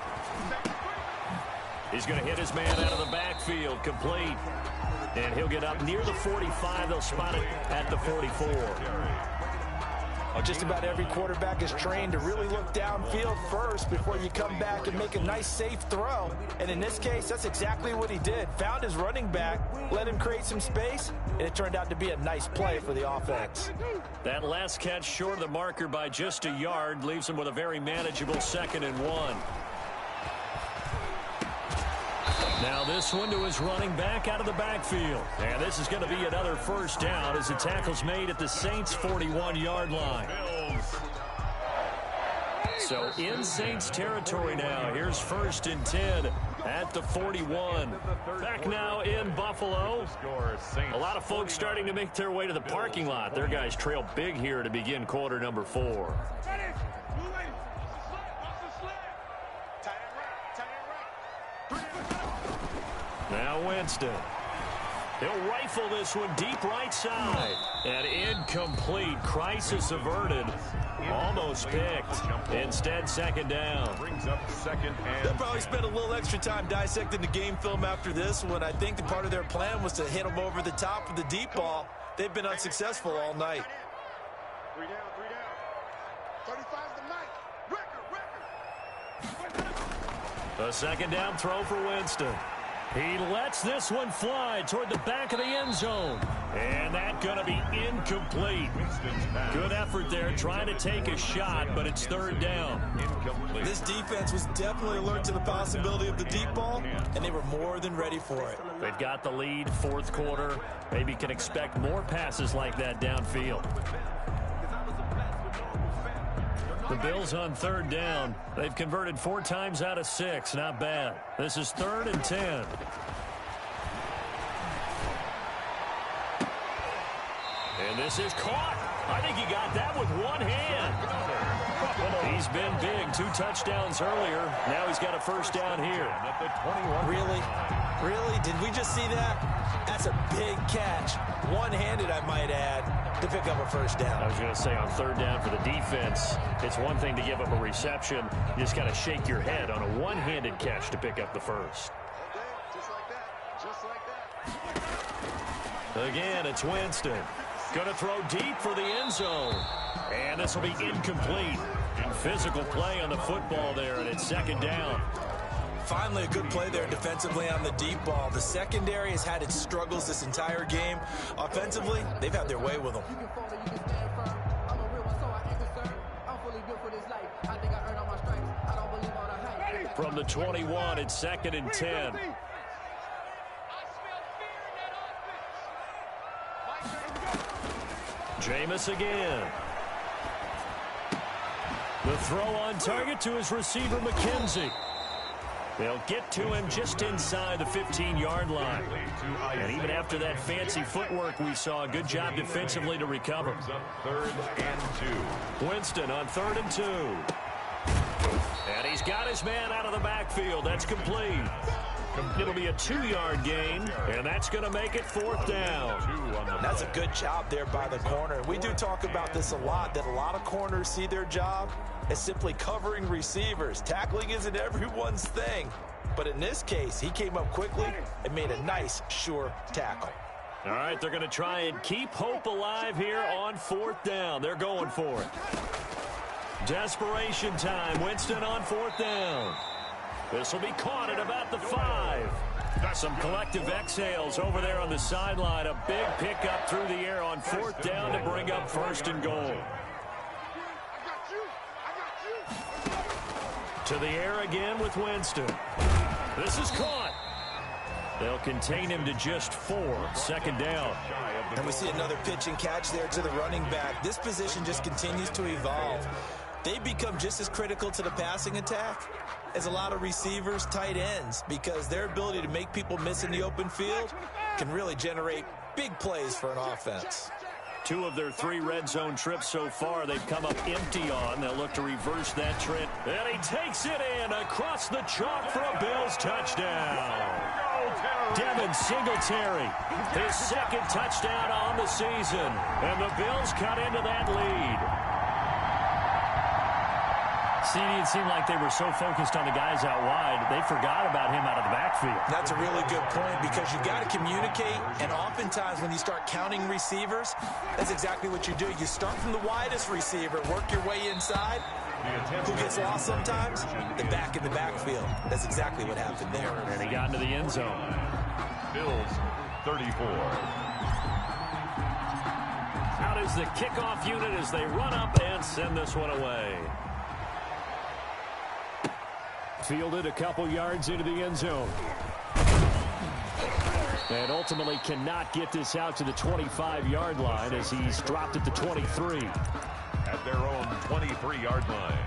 He's going to hit his man out of the backfield, complete. And he'll get up near the 45. They'll spot it at the 44. Well, just about every quarterback is trained to really look downfield first before you come back and make a nice, safe throw. And in this case, that's exactly what he did. Found his running back, let him create some space, and it turned out to be a nice play for the offense. That last catch short of the marker by just a yard leaves him with a very manageable 2nd and 1. Now this one to his running back out of the backfield. And this is going to be another first down as the tackle's made at the Saints' 41-yard line. So in Saints territory now. Here's 1st and 10 at the 41. Back now in Buffalo. A lot of folks starting to make their way to the parking lot. Their guys trail big here to begin quarter number 4. Now Winston. He'll rifle this one deep right side. And incomplete. Crisis averted. Almost picked. Instead, second down. Brings up second and They'll probably spend a little extra time dissecting the game film after this one. I think the part of their plan was to hit them over the top with the deep ball. They've been unsuccessful all night. 3 down, 3 down. 35's the night. Record. A second down throw for Winston. He lets this one fly toward the back of the end zone. And that's going to be incomplete. Good effort there trying to take a shot, but it's third down. incomplete. This defense was definitely alert to the possibility of the deep ball, and they were more than ready for it. They've got the lead, fourth quarter. Maybe can expect more passes like that downfield. The Bills on third down. They've converted 4 times out of 6. Not bad. This is 3rd and 10. And this is caught. I think he got that with one hand. He's been big. 2 touchdowns earlier. Now he's got a first down here. At the 21. Really? Really? Did we just see that? That's a big catch. One-handed, I might add, to pick up a first I down. was going to say on third down for the defense, it's one thing to give up a reception. You just got to shake your head on a one-handed catch to pick up the first. Okay, just like that. Just like that. Again, it's Winston. Going to throw deep for the end zone. And this will be incomplete. Physical play on the football there, and it's second down. Finally, a good play there defensively on the deep ball. The secondary has had its struggles this entire game. Offensively, they've had their way with them. From the 21, it's 2nd and 10. Jameis again. The throw on target to his receiver, McKenzie. They'll get to him just inside the 15-yard line. And even after that fancy footwork we saw, good job defensively to recover. 3rd and 2. Winston on 3rd and 2. And he's got his man out of the backfield. That's complete. It'll be a 2-yard gain, and that's going to make it 4th down. That's a good job there by the corner. We do talk about this a lot, that a lot of corners see their job as simply covering receivers. Tackling isn't everyone's thing. But in this case, he came up quickly and made a nice, sure tackle. All right, they're going to try and keep hope alive here on 4th down. They're going for it. Desperation time. Winston on 4th down. This will be caught at about the 5. Some collective exhales over there on the sideline. A big pickup through the air on 4th down to bring up 1st and goal. To the air again with Winston. This is caught. They'll contain him to just 4. 2nd down. And we see another pitch and catch there to the running back. This position just continues to evolve. They become just as critical to the passing attack as a lot of receivers, tight ends, because their ability to make people miss in the open field can really generate big plays for an offense. 2 of their 3 red zone trips so far they've come up empty on. They'll look to reverse that trend. And he takes it in across the chalk for a Bills touchdown. Devin Singletary, his 2nd touchdown on the season. And the Bills cut into that lead. See, it seemed like they were so focused on the guys out wide, they forgot about him out of the backfield. That's a really good point, because you've got to communicate, and oftentimes when you start counting receivers, that's exactly what you do. You start from the widest receiver, work your way inside. Who gets lost sometimes? The back in the backfield. That's exactly what happened there. And he got into the end zone. Bills 34. Out is the kickoff unit as they run up and send this one away. Fielded a couple yards into the end zone. And ultimately cannot get this out to the 25-yard line as he's dropped at the 23. At their own 23-yard line.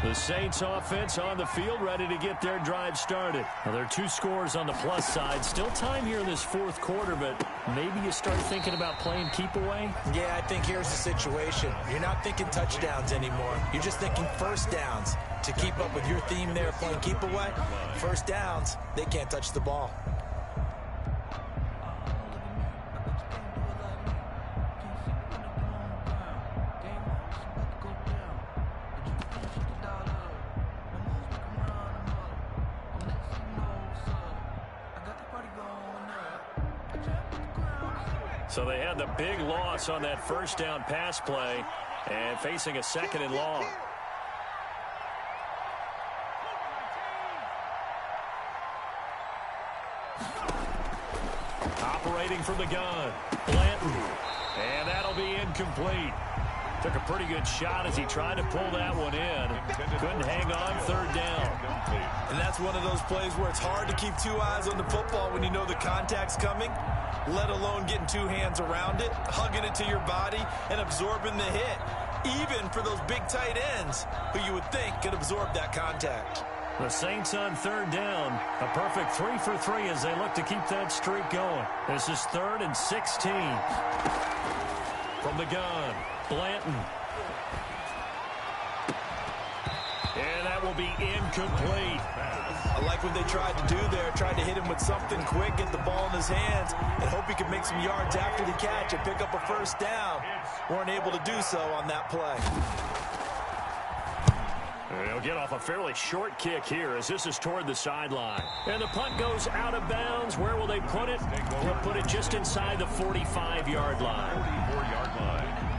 The Saints offense on the field, ready to get their drive started. Now, there are 2 scores on the plus side. Still time here in this 4th quarter, but maybe you start thinking about playing keep away? Yeah, I think here's the situation. You're not thinking touchdowns anymore. You're just thinking first downs. To keep up with your theme there playing keep away, first downs, they can't touch the ball. So they had the big loss on that first down pass play and facing a 2nd and long. Operating from the gun, Blanton. And that'll be incomplete. Took a pretty good shot as he tried to pull that one in. Couldn't hang on, 3rd down. And that's one of those plays where it's hard to keep 2 eyes on the football when you know the contact's coming, let alone getting 2 hands around it, hugging it to your body, and absorbing the hit, even for those big tight ends who you would think could absorb that contact. The Saints on 3rd down. A perfect 3 for 3 as they look to keep that streak going. This is 3rd and 16. From the gun, Blanton. And that will be incomplete. I like what they tried to do there. Tried to hit him with something quick, get the ball in his hands, and hope he could make some yards after the catch and pick up a first down. Weren't able to do so on that play. They'll get off a fairly short kick here as this is toward the sideline. And the punt goes out of bounds. Where will they put it? They'll put it just inside the 45-yard line. 44-yard line.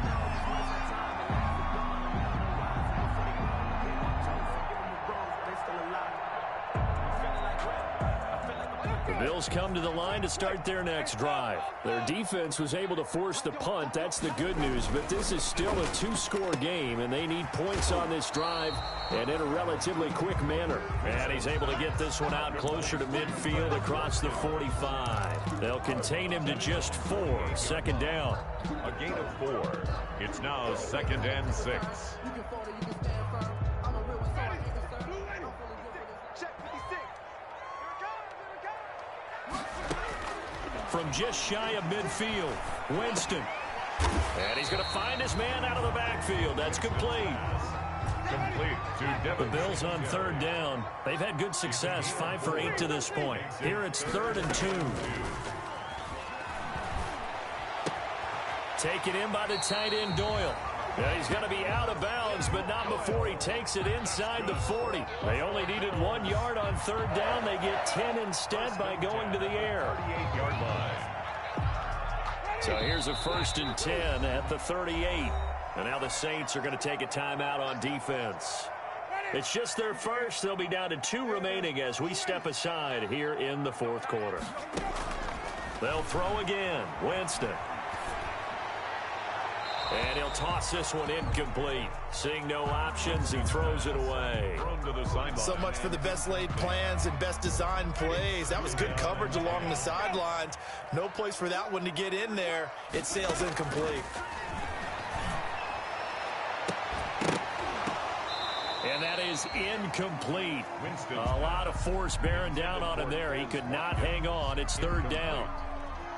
Bills come to the line to start their next drive. Their defense was able to force the punt. That's the good news. But this is still a 2-score game, and they need points on this drive and in a relatively quick manner. And he's able to get this one out closer to midfield across the 45. They'll contain him to just 4. 2nd down. A gain of 4. It's now 2nd and 6. From just shy of midfield, Winston. And he's going to find his man out of the backfield. That's complete. Complete to Devin. The Bills on 3rd down. They've had good success, 5 for 8 to this point. Here it's 3rd and 2. Taken in by the tight end, Doyle. Yeah, he's going to be out of bounds, but not before he takes it inside the 40. They only needed 1 yard on 3rd down. They get 10 instead by going to the air. 38-yard line. So here's a 1st and 10 at the 38. And now the Saints are going to take a timeout on defense. It's just their first. They'll be down to 2 remaining as we step aside here in the 4th quarter. They'll throw again. Winston. And he'll toss this one incomplete. Seeing no options, he throws it away. So much for the best laid plans and best designed plays. That was good coverage along the sidelines. No place for that one to get in there. It sails incomplete. And that is incomplete. Winston. A lot of force bearing down on him there. He could not hang on. It's 3rd down.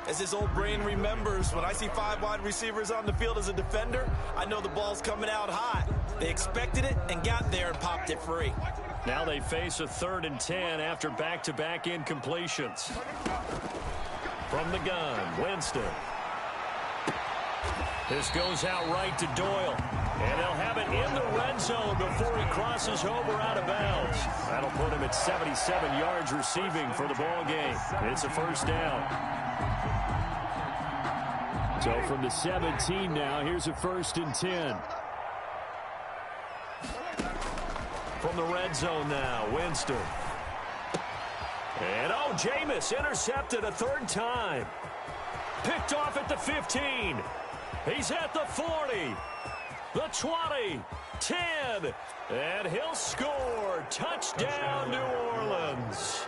As his old brain remembers, when I see 5 wide receivers on the field as a defender, I know the ball's coming out hot. They expected it and got there and popped it free. Now they face a 3rd and 10 after back-to-back incompletions. From the gun, Winston. This goes out right to Doyle. And they'll have it in the red zone before he crosses over out of bounds. That'll put him at 77 yards receiving for the ball game. It's a 1st down. So from the 17 now, here's a 1st and 10. From the red zone now, Winston. And oh, Jameis intercepted a 3rd time. Picked off at the 15. He's at the 40. The 20. 10. And he'll score. Touchdown, New Orleans.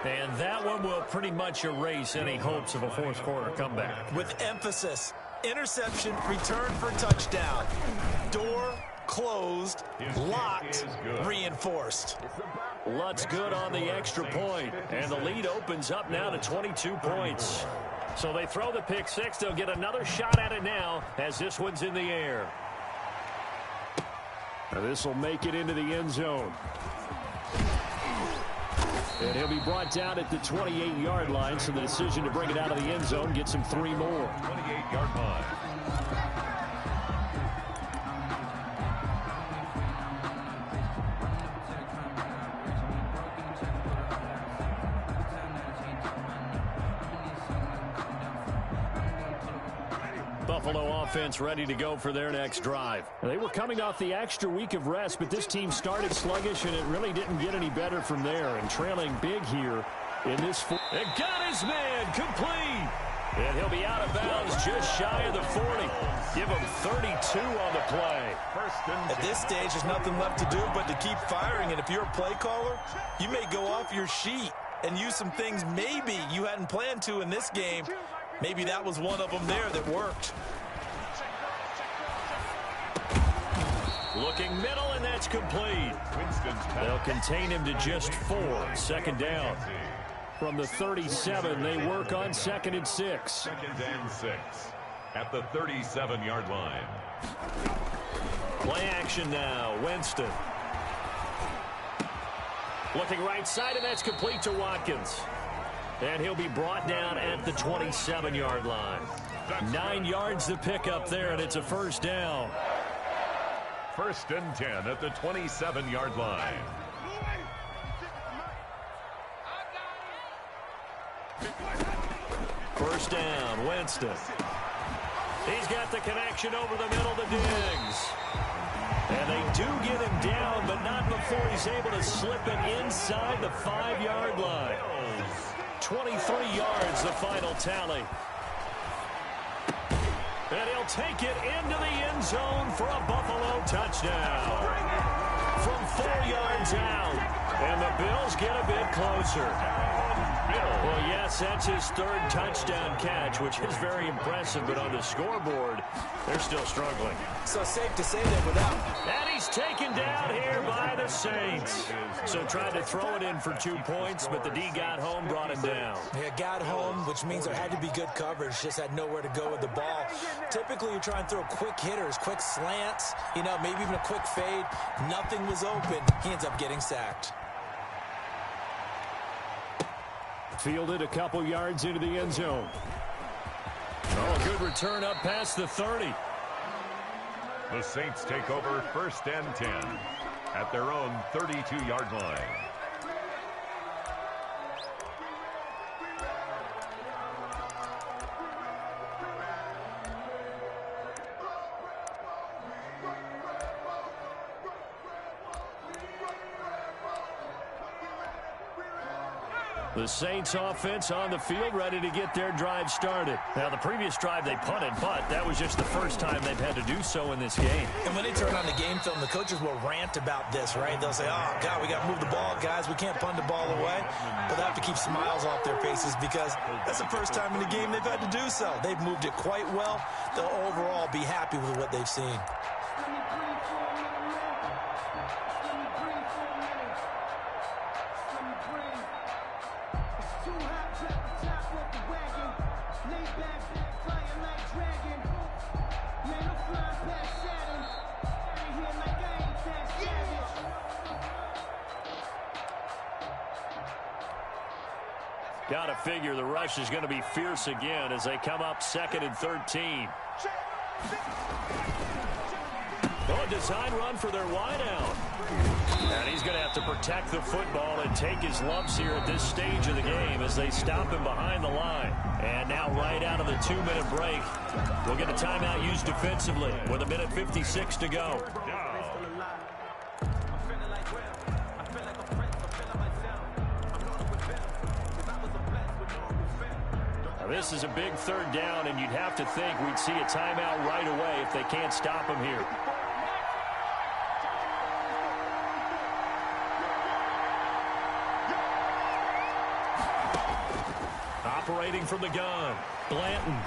And that one will pretty much erase any hopes of a 4th quarter comeback. With emphasis, interception, return for touchdown. Door closed, locked, reinforced. Lutt's good on the extra point, and the lead opens up now to 22 points. So they throw the pick six. They'll get another shot at it now as this one's in the air. This will make it into the end zone. And he'll be brought down at the 28-yard line, so the decision to bring it out of the end zone gets him 3 more. 28-yard line. Buffalo offense ready to go for their next drive. They were coming off the extra week of rest, but this team started sluggish, and it really didn't get any better from there. And trailing big here in this. And got his man complete. And he'll be out of bounds just shy of the 40. Give him 32 on the play. At this stage, there's nothing left to do but to keep firing. And if you're a play caller, you may go off your sheet and use some things maybe you hadn't planned to in this game. Maybe that was one of them there that worked. Looking middle, and that's complete. They'll contain him to just 4. Second down. From the 37, they work on 2nd and 6. 2nd and 6 at the 37-yard line. Play action now. Winston. Looking right side, and that's complete to Watkins. And he'll be brought down at the 27-yard line. 9 yards to pick up there, and it's a first down. 1st and 10 at the 27-yard line. First down, Winston. He's got the connection over the middle to Diggs. And they do get him down, but not before he's able to slip it inside the 5-yard line. 23 yards, the final tally. And he'll take it into the end zone for a Buffalo touchdown. From 4 yards out. And the Bills get a bit closer. Well, yes, that's his 3rd touchdown catch, which is very impressive. But on the scoreboard, they're still struggling. So safe to say that without. And he's taken down here by the Saints. So tried to throw it in for 2 points, but the D got home, brought him down. Yeah, got home, which means there had to be good coverage. Just had nowhere to go with the ball. Typically, you try and throw quick hitters, quick slants, maybe even a quick fade. Nothing was open. He ends up getting sacked. Fielded a couple yards into the end zone. Oh, a good return up past the 30. The Saints take over 1st and 10 at their own 32-yard line. The Saints offense on the field, ready to get their drive started. Now, the previous drive they punted, but that was just the first time they've had to do so in this game. And when they turn on the game film, the coaches will rant about this, right? They'll say, oh, God, we got to move the ball, guys. We can't punt the ball away. But they have to keep smiles off their faces because that's the first time in the game they've had to do so. They've moved it quite well. They'll overall be happy with what they've seen. Got to figure the rush is going to be fierce again as they come up 2nd and 13. Oh, a design run for their wideout. And he's going to have to protect the football and take his lumps here at this stage of the game as they stop him behind the line. And now right out of the 2-minute break, we'll get a timeout used defensively with 1:56 to go. This is a big 3rd down, and you'd have to think we'd see a timeout right away if they can't stop him here. Operating from the gun, Blanton.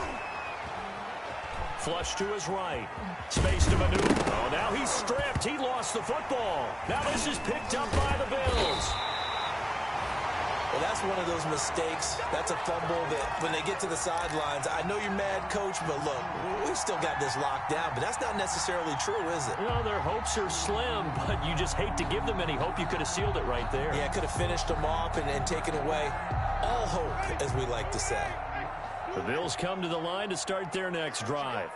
Flush to his right. Space to maneuver. Oh, now he's stripped. He lost the football. Now this is picked up by the Bills. Well, that's one of those mistakes. That's a fumble that when they get to the sidelines, I know you're mad, Coach, but look, we've still got this locked down. But that's not necessarily true, is it? Well, their hopes are slim, but you just hate to give them any hope. You could have sealed it right there. Yeah, could have finished them off and taken away all hope, as we like to say. The Bills come to the line to start their next drive.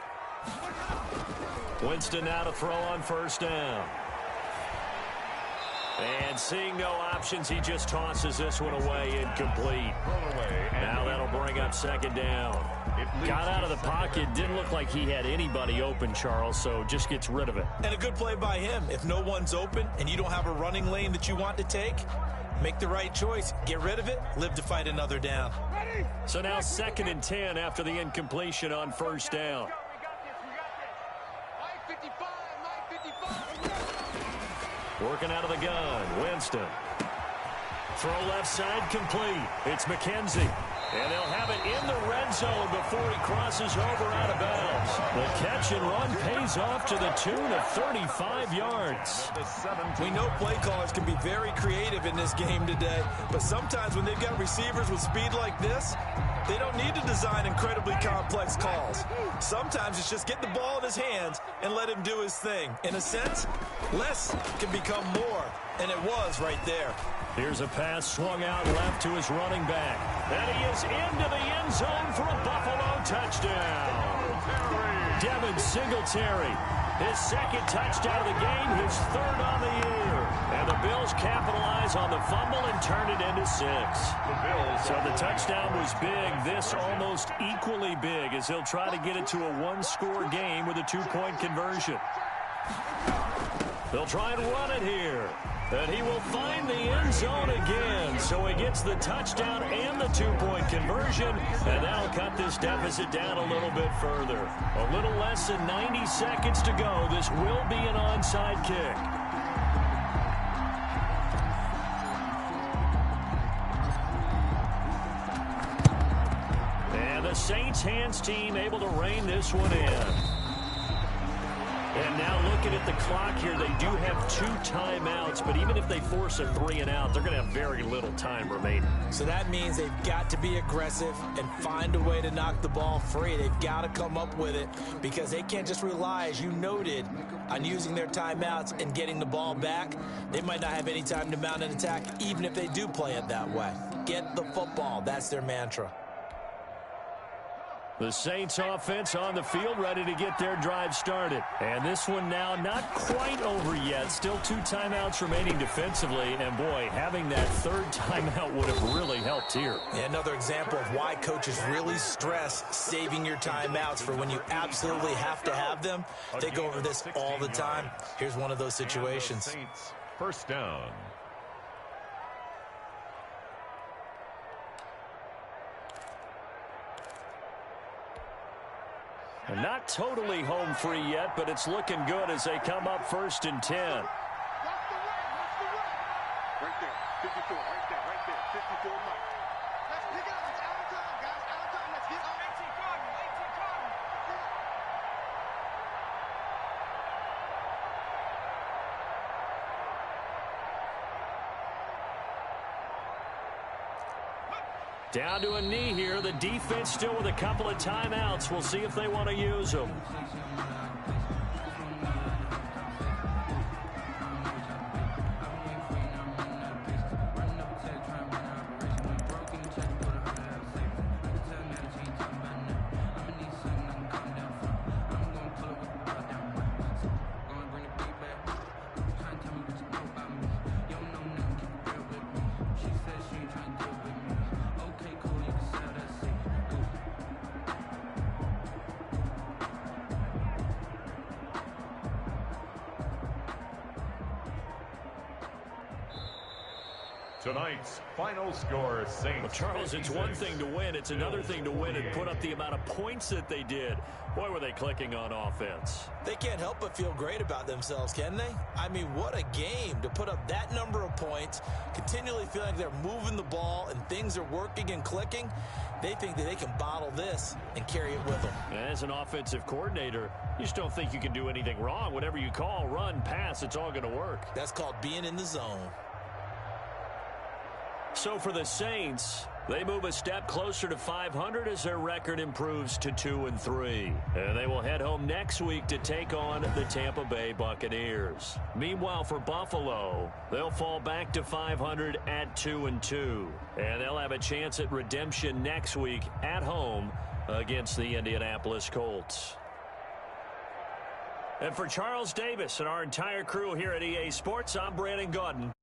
Winston now to throw on first down. And seeing no options, he just tosses this one away, incomplete. Now that'll bring up second down. Got out of the pocket, didn't look like he had anybody open, Charles, so just gets rid of it. And a good play by him. If no one's open and you don't have a running lane that you want to take, make the right choice. Get rid of it, live to fight another down. So now 2nd and 10 after the incompletion on first down. Working out of the gun, Winston. Throw left side complete. It's McKenzie. And they'll have it in the red zone before he crosses over out of bounds. The catch and run pays off to the tune of 35 yards. We know play callers can be very creative in this game today, but sometimes when they've got receivers with speed like this, they don't need to design incredibly complex calls. Sometimes it's just get the ball in his hands and let him do his thing. In a sense, less can become more, and it was right there. Here's a pass swung out left to his running back. And he is into the end zone for a Buffalo touchdown. Devin Singletary, his 2nd touchdown of the game, his 3rd on the year. And the Bills capitalize on the fumble and turn it into 6. So the touchdown was big. This almost equally big as he'll try to get it to a 1-score game with a 2-point conversion. They'll try and run it here. And he will find the end zone again. So he gets the touchdown and the 2-point conversion. And that'll cut this deficit down a little bit further. A little less than 90 seconds to go. This will be an onside kick. And the Saints hands team able to rein this one in. And now looking at the clock here, they do have 2 timeouts, but even if they force a 3-and-out, they're going to have very little time remaining. So that means they've got to be aggressive and find a way to knock the ball free. They've got to come up with it because they can't just rely, as you noted, on using their timeouts and getting the ball back. They might not have any time to mount an attack, even if they do play it that way. Get the football. That's their mantra. The Saints offense on the field ready to get their drive started. And this one now not quite over yet. Still 2 timeouts remaining defensively. And boy, having that 3rd timeout would have really helped here. Yeah, another example of why coaches really stress saving your timeouts for when you absolutely have to have them. They go over this all the time. Here's one of those situations. Saints, first down. And not totally home free yet, but it's looking good as they come up 1st and 10. Right there, 54, right there, 54 mark. Let's pick it up. It's out of time, guys. Out of time. Let's get on 18 Cardinal. 18 Cardinal. Down to a knee here. The defense still with a couple of timeouts. We'll see if they want to use them. Tonight's final score, Saints. Well, Charles, it's one thing to win. It's another thing to win and put up the amount of points that they did. Boy, were they clicking on offense. They can't help but feel great about themselves, can they? I mean, what a game to put up that number of points, continually feeling like they're moving the ball and things are working and clicking. They think that they can bottle this and carry it with them. As an offensive coordinator, you just don't think you can do anything wrong. Whatever you call, run, pass, it's all going to work. That's called being in the zone. So for the Saints, they move a step closer to 500 as their record improves to 2-3. And they will head home next week to take on the Tampa Bay Buccaneers. Meanwhile, for Buffalo, they'll fall back to 500 at 2-2. And they'll have a chance at redemption next week at home against the Indianapolis Colts. And for Charles Davis and our entire crew here at EA Sports, I'm Brandon Gaudin.